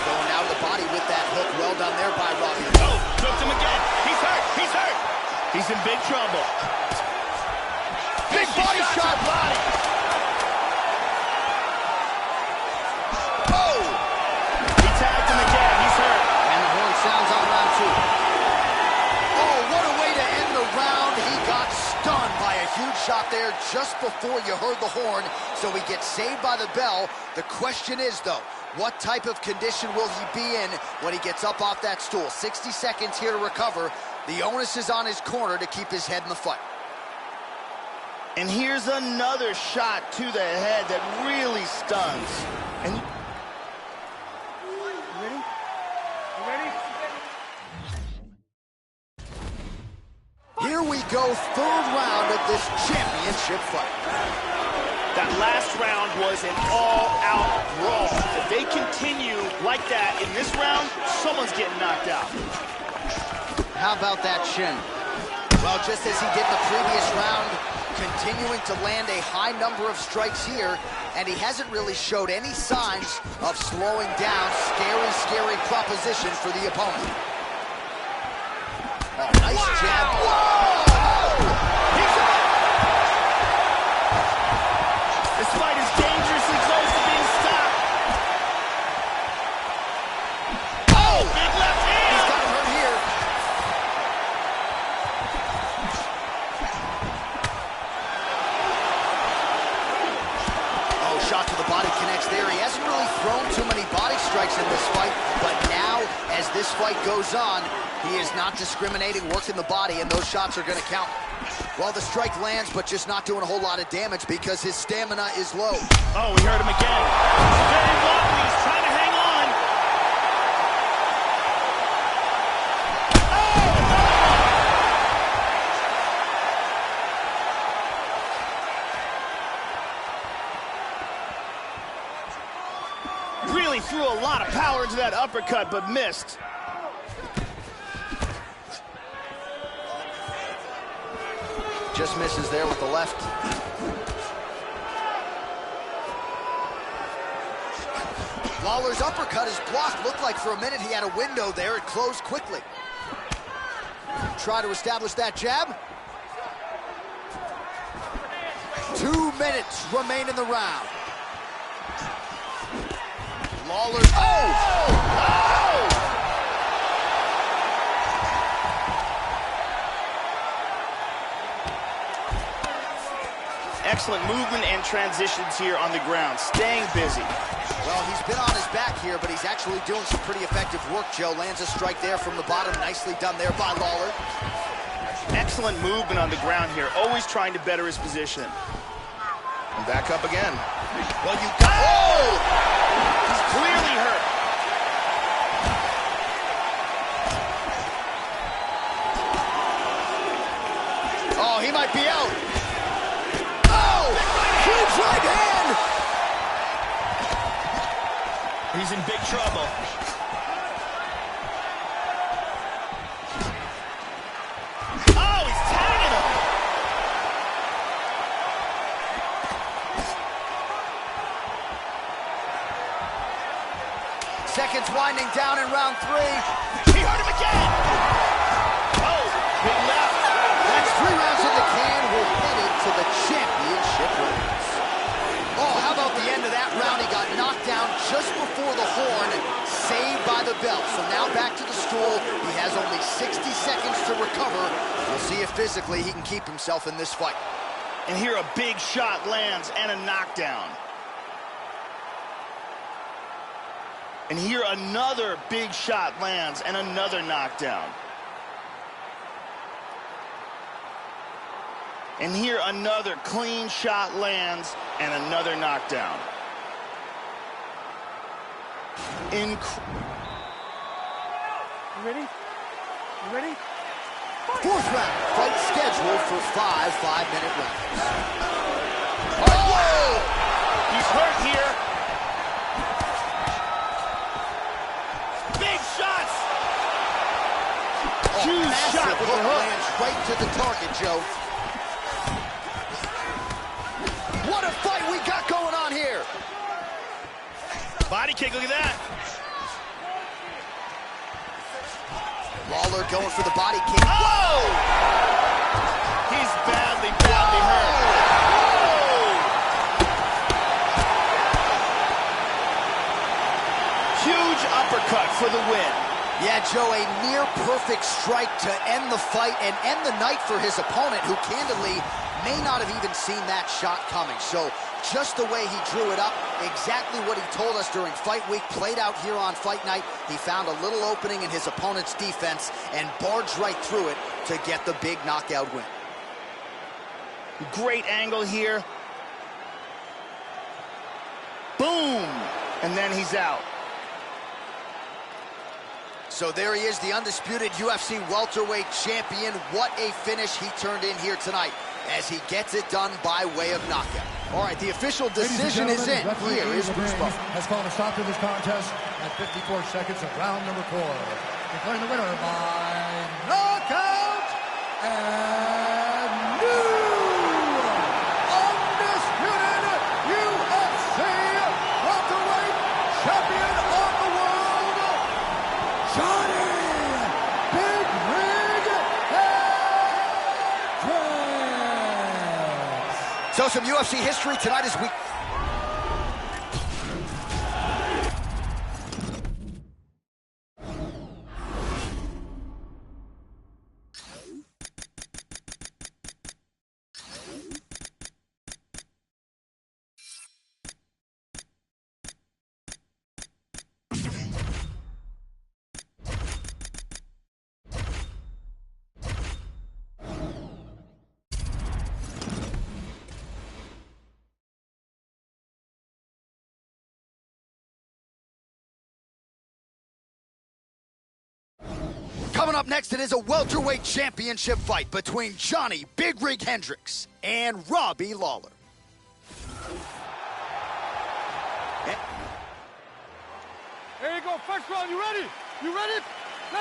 Going out of the body with that hook. Well done there by Robbie. Oh, hooked him again. He's hurt. He's hurt. He's in big trouble. Big body shot. Body. Oh! He tagged him again. He's hurt. And the horn sounds on round 2. Oh, what a way to end the round. He got stunned by a huge shot there just before you heard the horn, so he gets saved by the bell. The question is, though, what type of condition will he be in when he gets up off that stool? 60 seconds here to recover. The onus is on his corner to keep his head in the fight. And here's another shot to the head that really stuns. And Ready? You ready? Here we go, third round of this championship fight. that last round was an all-out brawl. If they continue like that in this round, someone's getting knocked out. How about that shin? Well, just as he did the previous round, continuing to land a high number of strikes here, and he hasn't really showed any signs of slowing down. Scary, scary proposition for the opponent. Oh, nice jab. Whoa! He's up! This fight is dangerously close to being stopped. Oh, big left hand! He's got him hurt here. Oh, shot to the body connects there. He hasn't really thrown too many body strikes in this fight, but now, as this fight goes on, he is not discriminating, working the body, and those shots are going to count. Well, the strike lands, but just not doing a whole lot of damage because his stamina is low. Oh, we heard him again. Very wobbly. He's trying to hang on. Oh! Really threw a lot of power into that uppercut, but missed. Just misses there with the left. Lawler's uppercut is blocked. Looked like for a minute he had a window there. It closed quickly. Try to establish that jab. 2 minutes remain in the round. Lawler. Oh! Oh! Excellent movement and transitions here on the ground, staying busy. Well, he's been on his back here, but he's actually doing some pretty effective work, Joe. Lands a strike there from the bottom. Nicely done there by Lawler. Excellent movement on the ground here, always trying to better his position. And back up again. Well, you got... Oh! He's clearly hurt. Oh, he might be out. Huge right hand! He's in big trouble. Oh, he's tagging him! Seconds winding down in round 3. He hurt him again! Oh, big left. That's 3 rounds in the can. We're headed to the championship rounds. Oh, how about the end of that round? He got knocked down just before the horn, saved by the bell. So now back to the stool. He has only 60 seconds to recover. We'll see if physically he can keep himself in this fight. And here a big shot lands and a knockdown. And here another big shot lands and another knockdown. And here another clean shot lands and another knockdown. You ready? You ready? 4th round. Fight scheduled for 5 5-minute rounds. Oh! He's hurt here. Big shots! Oh, Huge massive shot with the hook hook. lands right to the target, Joe. a fight we got going on here. Body kick, look at that. Lawler going for the body kick. Oh! He's badly hurt. Oh! Huge uppercut for the win. Yeah, Joe, a near-perfect strike to end the fight and end the night for his opponent, who candidly may not have even seen that shot coming. So just the way he drew it up, exactly what he told us during fight week, played out here on fight night. He found a little opening in his opponent's defense and barged right through it to get the big knockout win. Great angle here. Boom! And then he's out. So there he is, the undisputed UFC welterweight champion. What a finish he turned in here tonight as he gets it done by way of knockout. All right, the official decision is in. Here is Bruce Buffer. Has called a stop to this contest at 54 seconds of round number 4. Declaring the winner by knockout and new undisputed UFC welterweight champion of the world, Johnny Big Rig Hendricks. So some UFC history tonight as we... Coming up next, it is a welterweight championship fight between Johnny Big Rig Hendricks and Robbie Lawler. There you go, first round, you ready? You ready?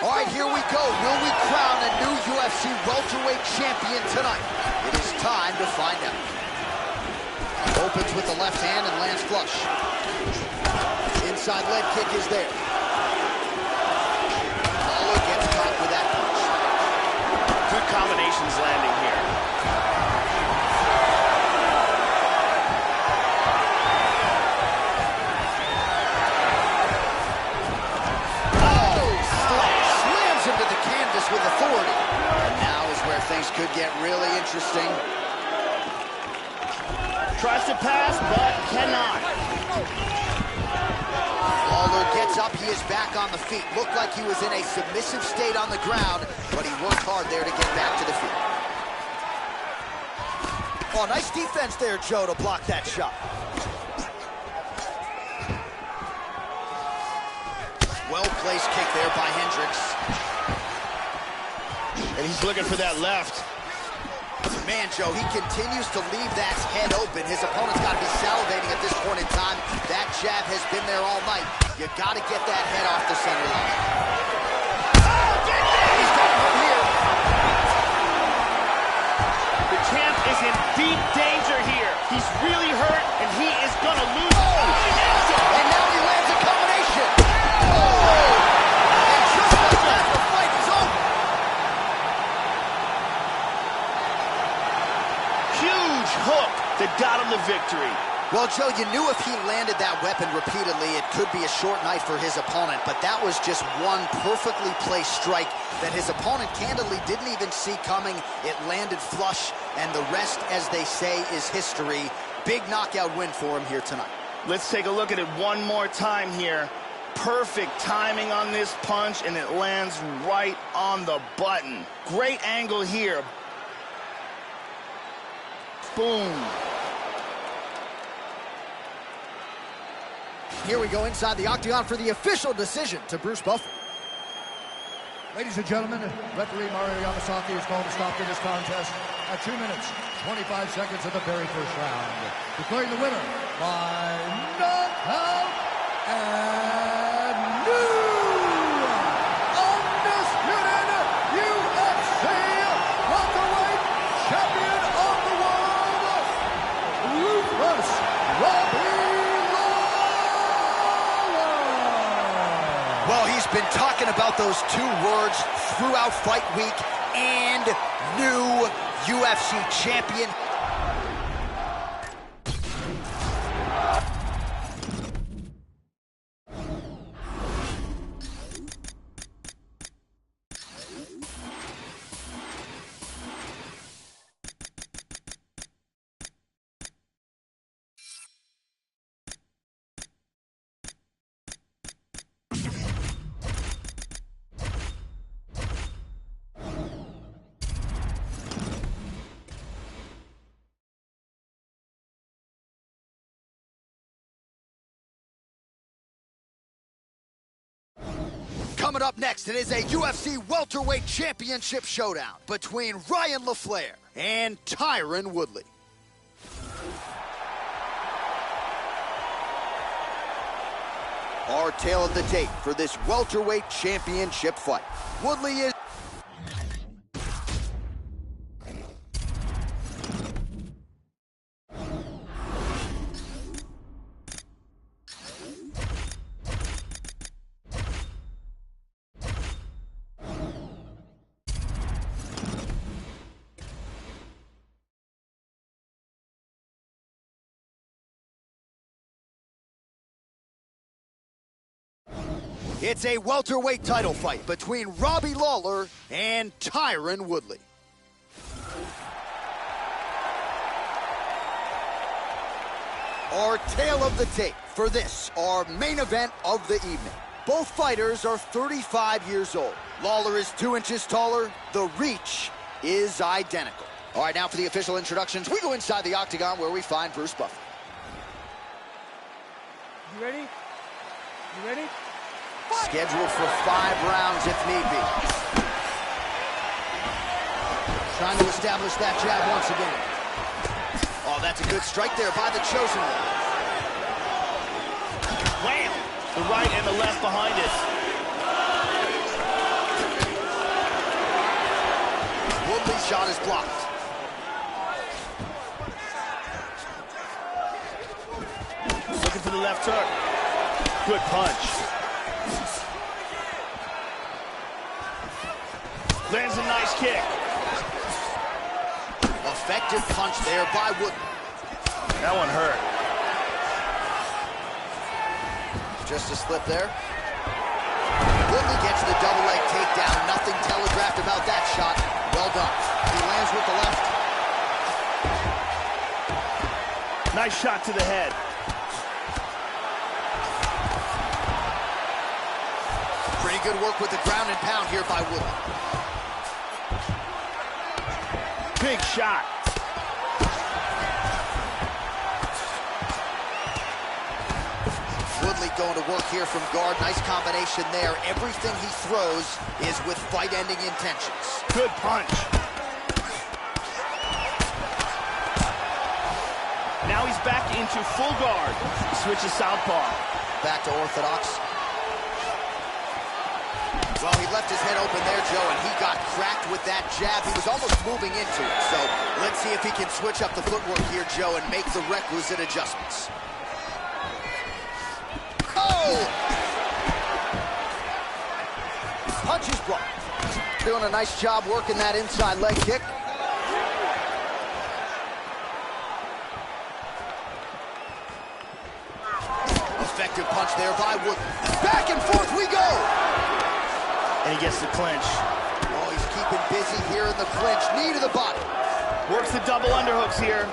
All right, here we go. Will we crown a new UFC welterweight champion tonight? It is time to find out. Opens with the left hand and lands flush. Inside leg kick is there. Lawler gets caught with that punch. Good combinations landing here. Slams him to the canvas with authority. And now is where things could get really interesting. Tries to pass, but cannot. Lawler gets up, he is back on the feet. Looked like he was in a submissive state on the ground, but he worked hard there to get back to the feet. Oh, nice defense there, Joe, to block that shot. Well-placed kick there by Hendricks. And he's looking for that left. Man, Joe, he continues to leave that head open. His opponent's got to be salivating at this point in time. That jab has been there all night. You got to get that head off the center line. Oh, he's got him here. The champ is in deep danger here. He's really hurt, and he is going to lose. Oh, and now he lands a combination. Oh, and just like that, the fight is over. Huge hook that got him the victory. Well, Joe, you knew if he landed that weapon repeatedly, it could be a short night for his opponent, but that was just one perfectly placed strike that his opponent candidly didn't even see coming. It landed flush, and the rest, as they say, is history. Big knockout win for him here tonight. Let's take a look at it one more time here. Perfect timing on this punch, and it lands right on the button. Great angle here. Boom. Here we go inside the octagon for the official decision to Bruce Buffer. Ladies and gentlemen, referee Mario Yamasaki has called a stop to this contest at 2 minutes, 25 seconds of the very first round. Declaring the winner by knockout and new undisputed UFC welterweight champion of the world, Ruthless about those two words throughout fight week, and new UFC champion. Coming up next, it is a UFC Welterweight Championship showdown between Ryan LaFleur and Tyron Woodley. Our tale of the tape for this Welterweight Championship fight. Woodley is It's a welterweight title fight between Robbie Lawler and Tyron Woodley. Our tale of the tape for this, our main event of the evening. Both fighters are 35 years old. Lawler is 2 inches taller. The reach is identical. All right, now for the official introductions, we go inside the octagon where we find Bruce Buffer. You ready? You ready? Scheduled for 5 rounds if need be. Trying to establish that jab once again. Oh, that's a good strike there by the chosen one. Wham! The right and the left behind it. Woodley's shot is blocked. Looking for the left hook. Good punch. Lands a nice kick. Effective punch there by Woodley. That one hurt. Just a slip there. Woodley gets the double leg takedown. Nothing telegraphed about that shot. Well done. He lands with the left. Nice shot to the head. Pretty good work with the ground and pound here by Woodley. Big shot. Woodley going to work here from guard. Nice combination there. Everything he throws is with fight-ending intentions. Good punch. Now he's back into full guard. Switch to southpaw. Back to orthodox. Well, he left his head open there, Joe, and he got cracked with that jab. He was almost moving into it. So let's see if he can switch up the footwork here, Joe, and make the requisite adjustments. Oh! Punch is blocked. Doing a nice job working that inside leg kick. Effective punch there by Woodley. Back and forth we go! And he gets the clinch. Oh, he's keeping busy here in the clinch. Knee to the body. Works the double underhooks here.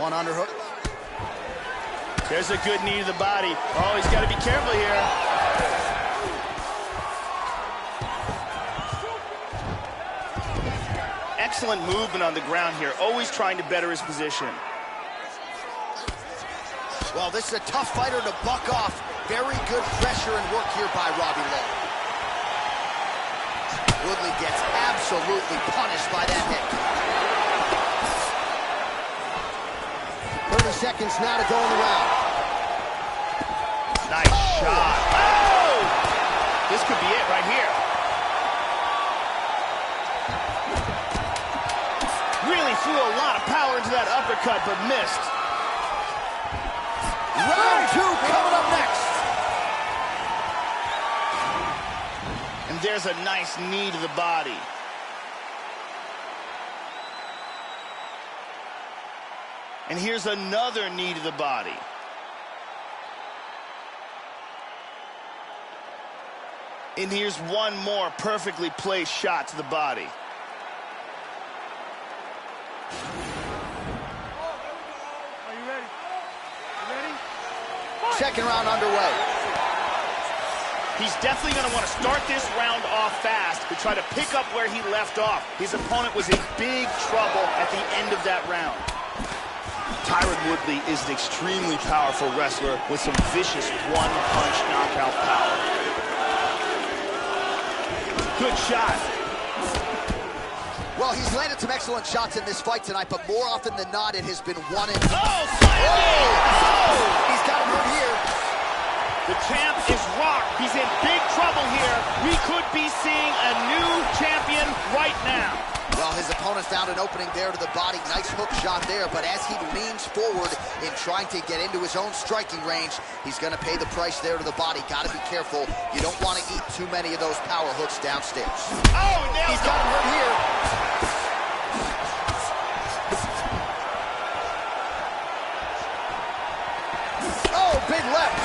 One underhook. There's a good knee to the body. Oh, he's got to be careful here. Excellent movement on the ground here. Always trying to better his position. Well, this is a tough fighter to buck off. Very good pressure and work here by Robbie Lawler. Woodley gets absolutely punished by that hit. 30 seconds now to go in the round. Nice shot. Oh! This could be it right here. Really threw a lot of power into that uppercut, but missed. Round 2 coming up next. And there's a nice knee to the body. And here's another knee to the body. And here's one more perfectly placed shot to the body. Are you ready? You ready? Second round underway. He's definitely going to want to start this round off fast to try to pick up where he left off. His opponent was in big trouble at the end of that round. Tyron Woodley is an extremely powerful wrestler with some vicious one-punch knockout power. Good shot. Well, he's landed some excellent shots in this fight tonight, but more often than not, it has been one and two. Oh, He's got him hurt here. the champ is rocked. He's in big trouble here. We could be seeing a new champion right now. Well, his opponent found an opening there to the body. Nice hook shot there, but as he leans forward in trying to get into his own striking range, he's going to pay the price there to the body. Got to be careful. You don't want to eat too many of those power hooks downstairs. Oh, He's got him hurt here. Oh, big left.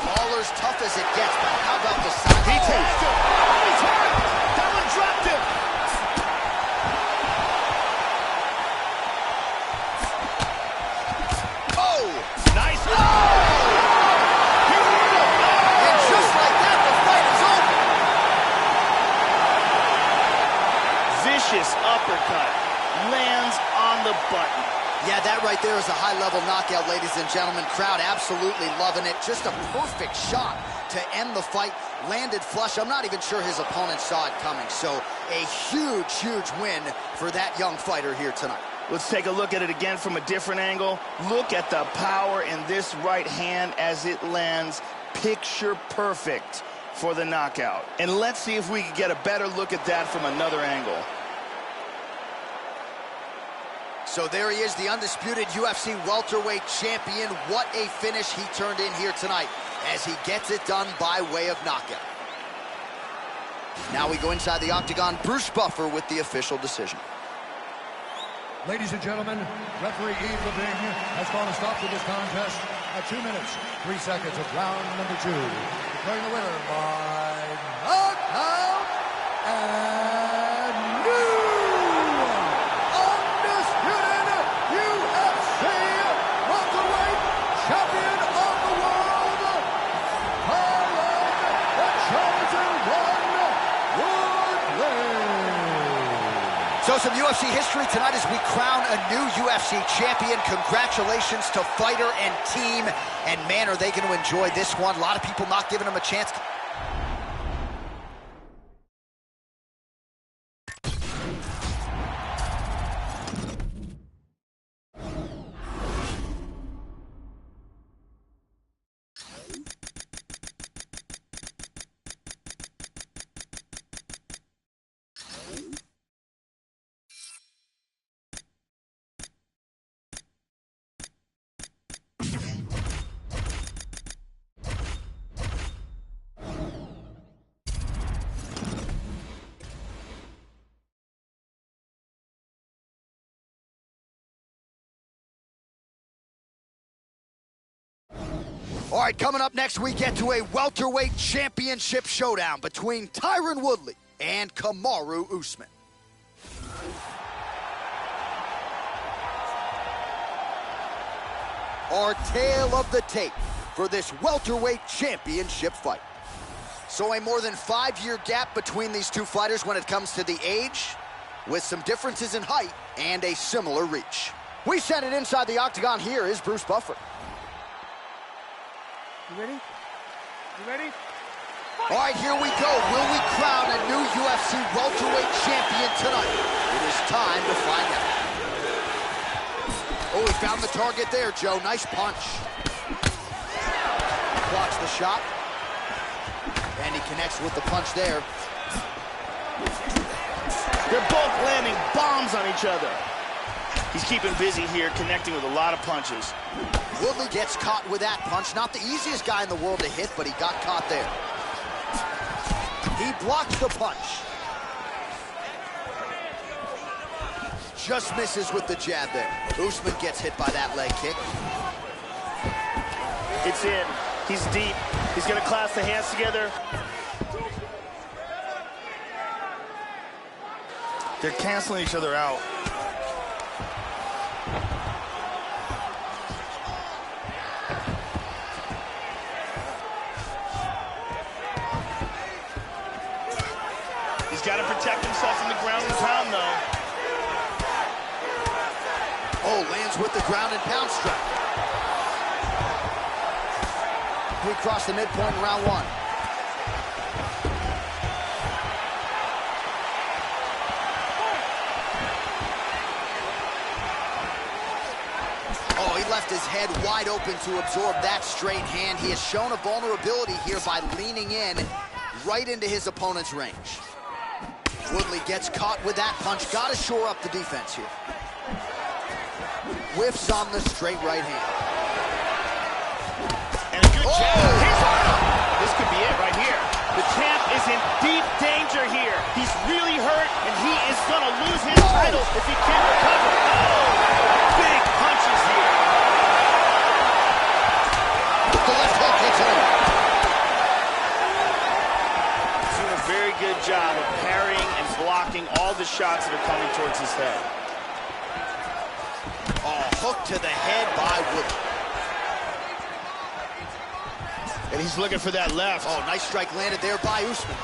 Lawler's tough as it gets, but how about the side? He takes him. Oh, he's hurt. That one dropped him. Oh! Nice. Oh! And just like that, the fight is over. Vicious uppercut. Lands on the button. Yeah, that right there is a high-level knockout, ladies and gentlemen. Crowd absolutely loving it. Just a perfect shot to end the fight. Landed flush. I'm not even sure his opponent saw it coming. So a huge, huge win for that young fighter here tonight. Let's take a look at it again from a different angle. Look at the power in this right hand as it lands. Picture perfect for the knockout. And let's see if we can get a better look at that from another angle. So there he is, the undisputed UFC welterweight champion. What a finish he turned in here tonight as he gets it done by way of knockout. Now we go inside the octagon. Bruce Buffer with the official decision. Ladies and gentlemen, referee Yves Leving has called a stop to this contest at 2 minutes, 3 seconds of round number 2. Declaring the winner by knockout and new undisputed UFC welterweight champion of the world, Tyron the Chosen One Woodley. So some UFC history tonight as we crown a new UFC champion. Congratulations to fighter and team. And man, are they going to enjoy this one. A lot of people not giving him a chance. All right, coming up next, we get to a welterweight championship showdown between Tyron Woodley and Kamaru Usman. Our tale of the tape for this welterweight championship fight. So a more than 5-year gap between these two fighters when it comes to the age, with some differences in height and a similar reach. We send it inside the octagon. Here is Bruce Buffer. You ready? You ready? All right, here we go. Will we crown a new UFC welterweight champion tonight? It is time to find out. Oh, he found the target there, Joe. Nice punch. Blocks the shot. And he connects with the punch there. They're both landing bombs on each other. He's keeping busy here, connecting with a lot of punches. Woodley gets caught with that punch. Not the easiest guy in the world to hit, but he got caught there. He blocks the punch. Just misses with the jab there. Usman gets hit by that leg kick. It's in. He's deep. He's gonna clasp the hands together. They're canceling each other out. He's got to protect himself from the ground and pound, though. Oh, lands with the ground and pound strike. He crossed the midpoint in round one. Oh, he left his head wide open to absorb that straight hand. He has shown a vulnerability here by leaning in right into his opponent's range. Woodley gets caught with that punch. Got to shore up the defense here. Whiffs on the straight right hand. And a good jab. Here's Arnold. This could be it right here. The champ is in deep danger here. He's really hurt, and he is going to lose his title if he can't recover. Oh, big punches here. The left hook hits home. He's doing a very good job of parrying and blocking all the shots that are coming towards his head. Oh, hook to the head by Woodley. And he's looking for that left. Oh, nice strike landed there by Usman.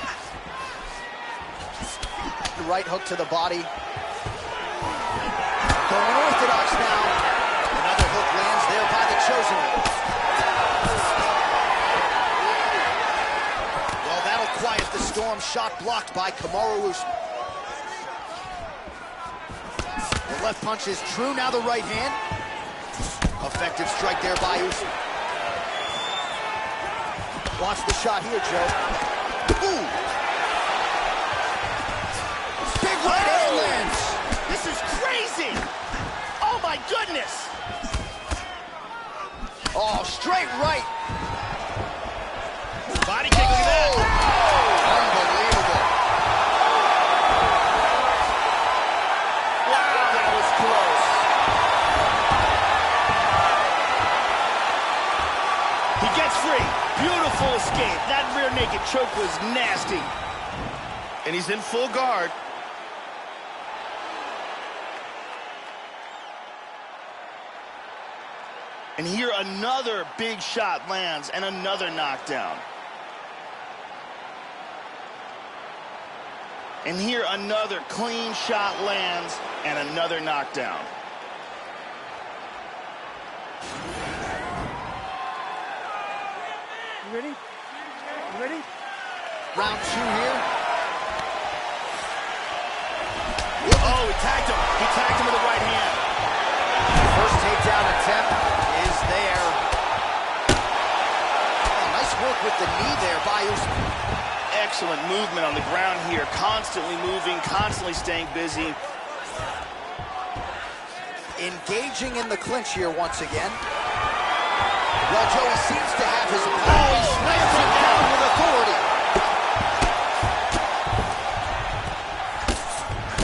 The right hook to the body. Going orthodox now. Another hook lands there by the chosen one. Well, that'll quiet the storm. Shot blocked by Kamaru Usman. The left punch is true. Now the right hand. Effective strike there by Usman. Watch the shot here, Joe. Ooh! Big right hand lands! This is crazy! Oh my goodness! Oh, straight right! Body kick, look at that! Unbelievable. Wow, that was close. He gets free. Beautiful escape. That rear naked choke was nasty. And he's in full guard. And here another big shot lands and another knockdown. And here another clean shot lands and another knockdown. You ready? You ready? Round two here. Oh, he tagged him. He tagged him with the right hand. First takedown attempt is there. Oh, nice work with the knee there by Usman. Excellent movement on the ground here. Constantly moving, constantly staying busy. Engaging in the clinch here once again. Well, Joe, he seems to have his opponent. Oh, he slams him down with authority.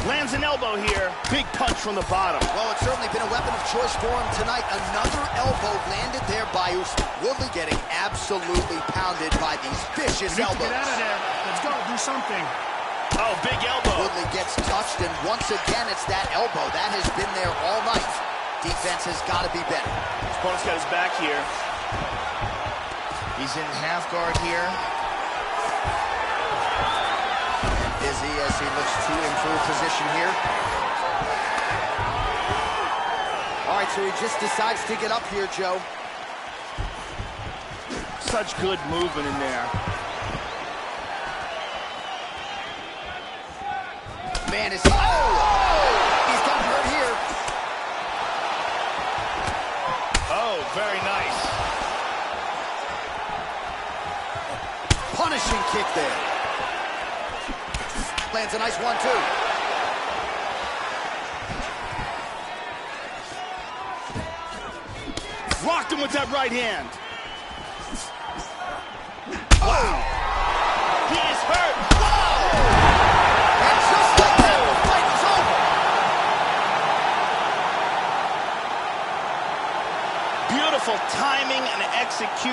Lands an elbow here. Big punch from the bottom. Well, it's certainly been a weapon of choice for him tonight. Another elbow landed there by Usman. Woodley getting absolutely pounded by these vicious elbows. Get out of there. Let's go. Do something. Oh, big elbow. Woodley gets touched, and once again, it's that elbow. That has been there all night. Defense has got to be better. His opponent's got his back here. He's in half guard here. Busy as he looks to improve position here. All right, so he just decides to get up here, Joe. Such good movement in there. Man, is he... Oh! He's gotten hurt here. Oh, very nice. Punishing kick there. Lands a nice 1-2. Rocked him with that right hand. Wow. He is hurt.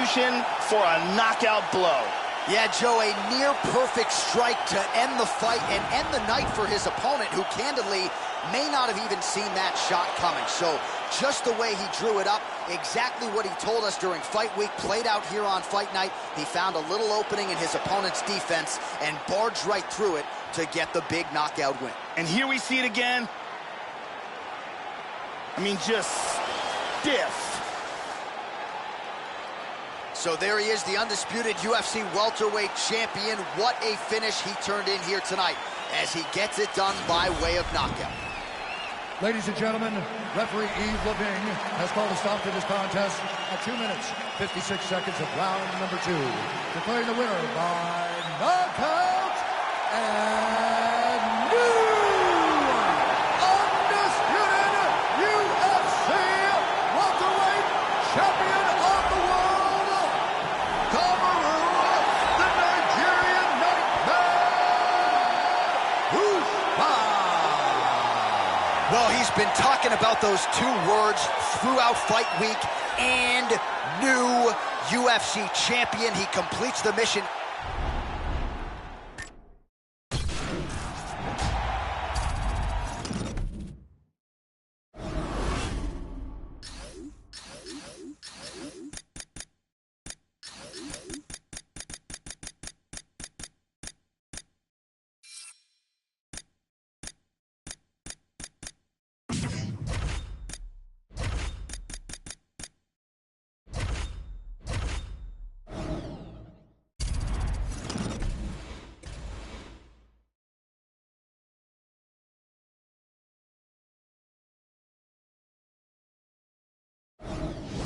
execution for a knockout blow. Yeah, Joe, a near-perfect strike to end the fight and end the night for his opponent, who candidly may not have even seen that shot coming. So just the way he drew it up, exactly what he told us during fight week, played out here on fight night. He found a little opening in his opponent's defense and barged right through it to get the big knockout win. And here we see it again. I mean, just stiff. So there he is, the undisputed UFC welterweight champion. What a finish he turned in here tonight as he gets it done by way of knockout. Ladies and gentlemen, referee Yves Leving has called a stop to this contest at 2 minutes, 56 seconds of round number 2. Declaring the winner by knockout and new undisputed UFC welterweight champion of the world, Kamaru, the Nigerian Nightmare, Usman. Well, he's been talking about those two words throughout fight week, and new UFC champion. He completes the mission.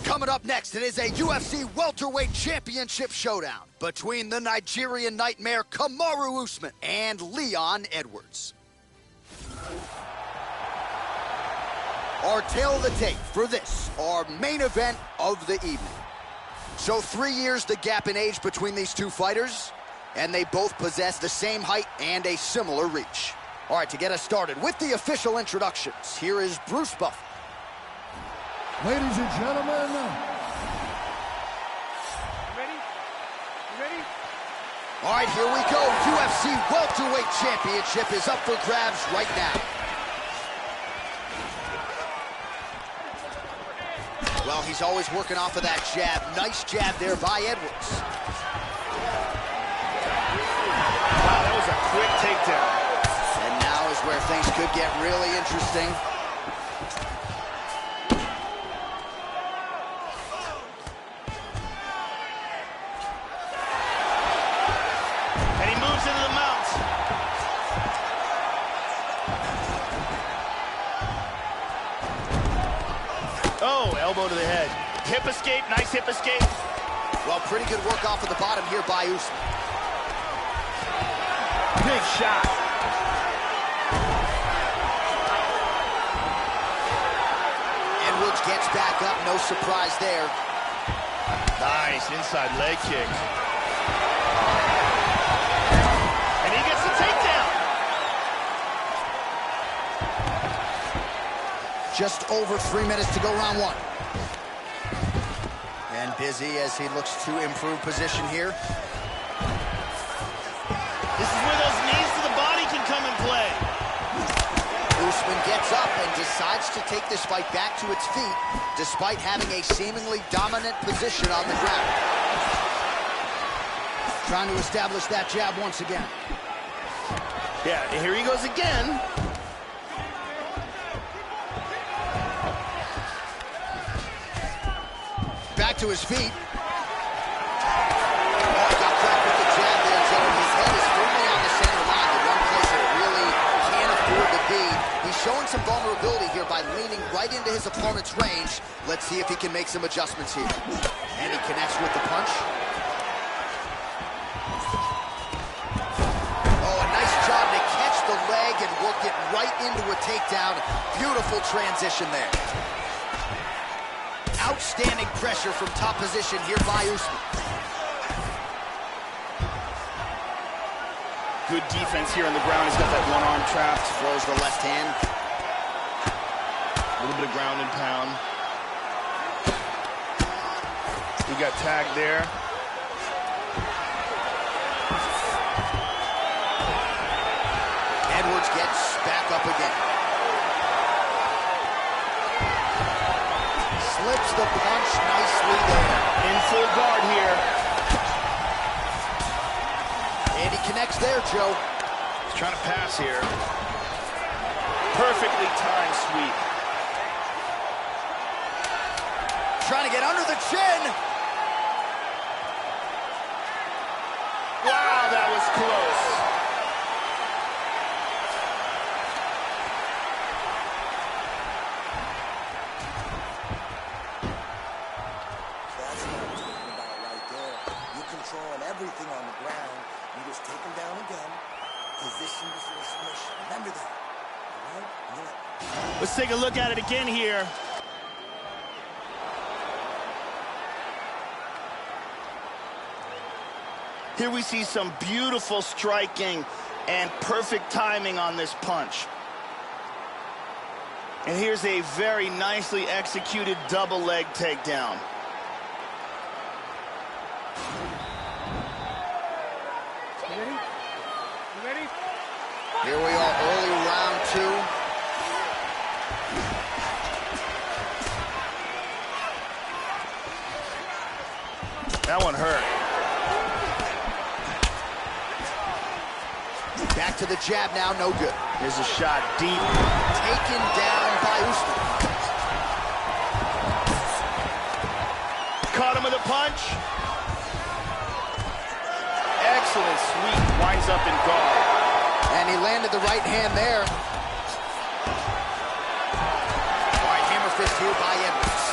Coming up next, it is a UFC welterweight championship showdown between the Nigerian Nightmare Kamaru Usman and Leon Edwards. Our tale of the tape for this, our main event of the evening. So 3 years the gap in age between these two fighters, and they both possess the same height and a similar reach. All right, to get us started with the official introductions, here is Bruce Buffer. Ladies and gentlemen, Ready? You ready? All right, here we go. UFC welterweight championship is up for grabs right now. Well, he's always working off of that jab. Nice jab there by Edwards. Wow, that was a quick takedown. And now is where things could get really interesting. And he moves into the mount. Oh, elbow to the head. Hip escape, nice hip escape. Well, pretty good work off of the bottom here by Usman. Big shot. Edwards gets back up, no surprise there. Nice inside leg kick. And he gets the takedown. Just over 3 minutes to go, round one. And busy as he looks to improve position here. This is where those knees to the body can come and play. Usman gets up and decides to take this fight back to its feet, despite having a seemingly dominant position on the ground. Trying to establish that jab once again. Yeah, here he goes again. Back to his feet. Oh, got cracked with the jab there, Joe. His head is firmly on the center line, the one place it really can't afford to be. He's showing some vulnerability here by leaning right into his opponent's range. Let's see if he can make some adjustments here. And he connects with the punch. Oh, a nice job to catch the leg and work it right into a takedown. Beautiful transition there. Outstanding pressure from top position here by Usman. Good defense here on the ground. He's got that one arm trapped. Throws the left hand. A little bit of ground and pound. He got tagged there. Edwards gets back up again. Slips the punch nicely there. In full guard here. And he connects there, Joe. He's trying to pass here. Perfectly timed sweep. Trying to get under the chin. Wow, that was close. That's what I'm talking about right there. You're controlling everything on the ground. You just take him down again. Position you for a submission. Remember that. All right? Let's take a look at it again here. Here we see some beautiful striking and perfect timing on this punch. And here's a very nicely executed double leg takedown. You ready? You ready? Here we are, early round 2. That one hurt. Back to the jab now, no good. Here's a shot deep. Taken down by Usman. Caught him with a punch. Excellent sweep. Winds up in guard. And he landed the right hand there. All right, hammer fist here by Edwards.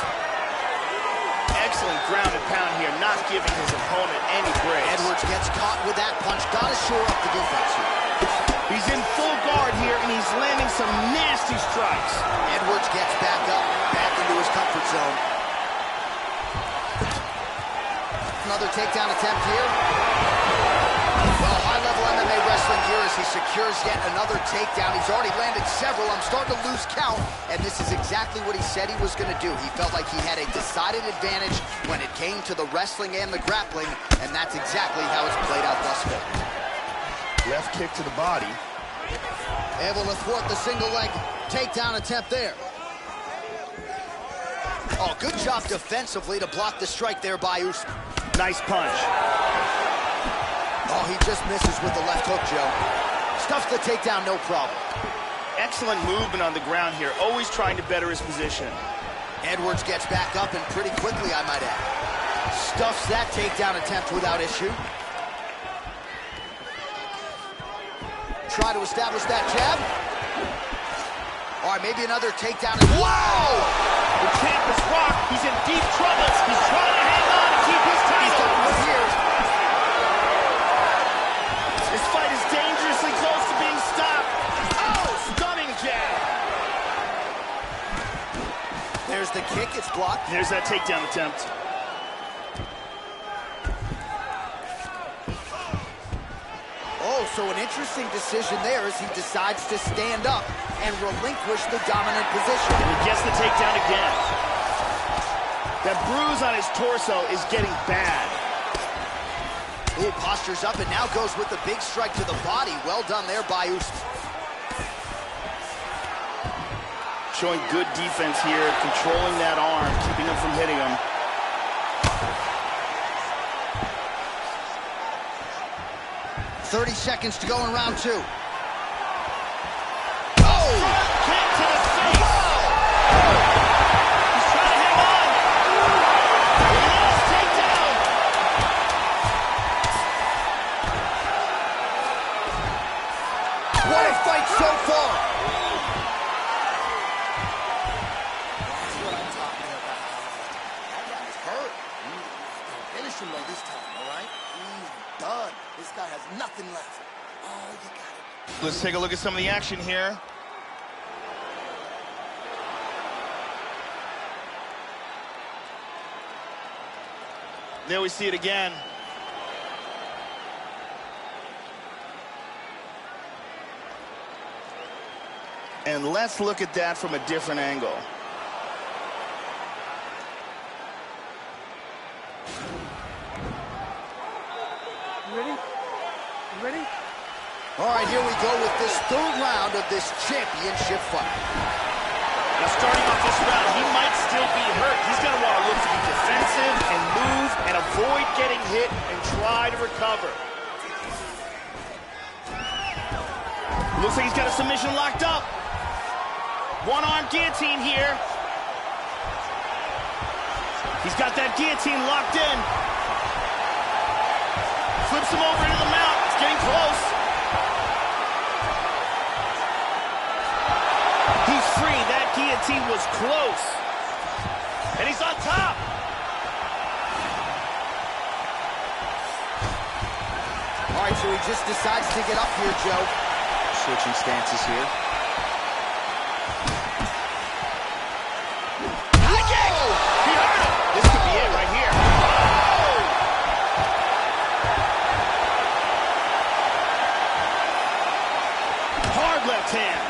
Excellent ground and pound here, not giving his opponent any breaks. Edwards gets caught with that punch. Gotta shore up the defense here. He's in full guard here, and he's landing some nasty strikes. Edwards gets back up, back into his comfort zone. Another takedown attempt here. Well, high-level MMA wrestling here as he secures yet another takedown. He's already landed several. I'm starting to lose count, and this is exactly what he said he was going to do. He felt like he had a decided advantage when it came to the wrestling and the grappling, and that's exactly how it's played out thus far. Left kick to the body. Able to thwart the single leg takedown attempt there. Oh, good job defensively to block the strike there by Usman. Nice punch. Oh, he just misses with the left hook, Joe. Stuffs the takedown, no problem. Excellent movement on the ground here, always trying to better his position. Edwards gets back up and pretty quickly, I might add. Stuffs that takedown attempt without issue. Try to establish that jab. All right, maybe another takedown. Whoa! The champ is rocked. He's in deep trouble. He's trying to hang on and keep his title. He's got one here. This fight is dangerously close to being stopped. Oh, stunning jab. There's the kick, it's blocked. There's that takedown attempt. Oh, so an interesting decision there as he decides to stand up and relinquish the dominant position. And he gets the takedown again. That bruise on his torso is getting bad. Ooh, postures up and now goes with the big strike to the body. Well done there by Usman. Showing good defense here, controlling that arm, keeping him from hitting him. 30 seconds to go in round 2. Oh! Kick to the face. He's trying to hang on. Last takedown. What a fight so far! That's what I'm talking about. That guy's hurt. Don't finish him though this time, all right? He's done. This guy has nothing left. Oh, you got it. Let's take a look at some of the action here. There we see it again. And let's look at that from a different angle. All right, here we go with this third round of this championship fight. Now, starting off this round, he might still be hurt. He's going to want to look to be defensive and move and avoid getting hit and try to recover. Looks like he's got a submission locked up. One-arm guillotine here. He's got that guillotine locked in. Flips him over into the mount. It's getting close. He's free. That guillotine was close. And he's on top. All right, so he just decides to get up here, Joe. Switching stances here. High kick! He hurt him. This could be it right here. Hard left hand.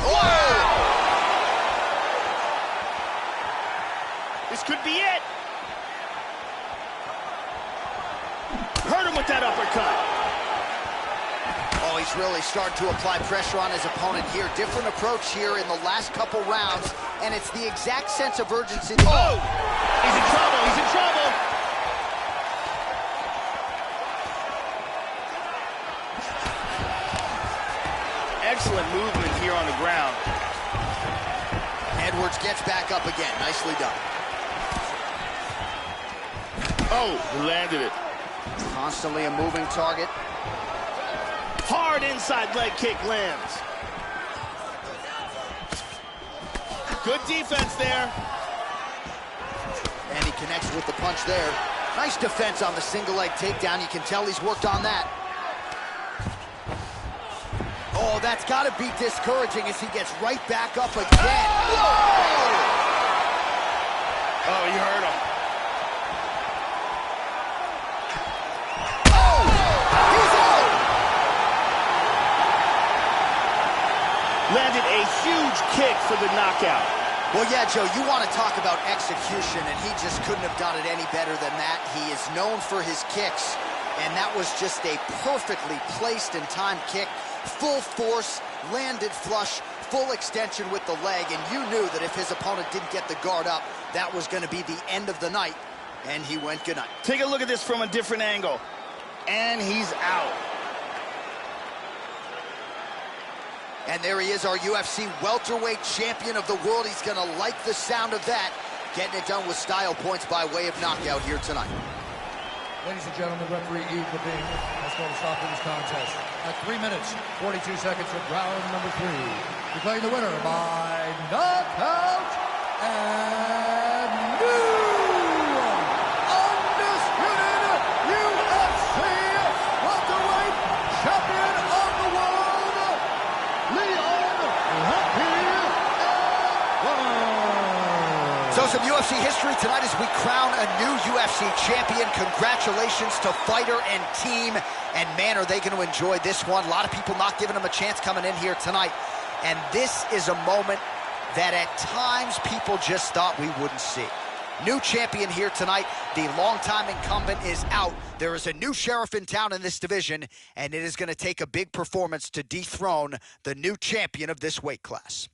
Wow! This could be it. Hurt him with that uppercut. Oh, he's really starting to apply pressure on his opponent here. Different approach here in the last couple rounds, and it's the exact sense of urgency. Oh! He's in trouble. He's in trouble. Excellent movement here on the ground. Edwards gets back up again. Nicely done. Oh, he landed it. Constantly a moving target. Hard inside leg kick lands. Good defense there. And he connects with the punch there. Nice defense on the single leg takedown. You can tell he's worked on that. Oh, that's got to be discouraging as he gets right back up again. Whoa! Oh, he hurt him. Oh! He's out! Landed a huge kick for the knockout. Well, yeah, Joe, you want to talk about execution, and he just couldn't have done it any better than that. He is known for his kicks, and that was just a perfectly placed and timed kick. Full force, landed flush, full extension with the leg, and you knew that if his opponent didn't get the guard up, that was going to be the end of the night, and he went good night. Take a look at this from a different angle, and he's out. And there he is, our UFC welterweight champion of the world. He's going to like the sound of that, getting it done with style points by way of knockout here tonight. Ladies and gentlemen, referee Yves Levine has called a stop to this contest at 3 minutes, 42 seconds of round number 3. Declaring the winner by knockout and new undisputed UFC welterweight champion of the world, So some UFC history tonight as we crown a new UFC champion. Congratulations to fighter and team. And man, are they going to enjoy this one. A lot of people not giving them a chance coming in here tonight. And this is a moment that at times people just thought we wouldn't see. New champion here tonight. The longtime incumbent is out. There is a new sheriff in town in this division, and it is going to take a big performance to dethrone the new champion of this weight class.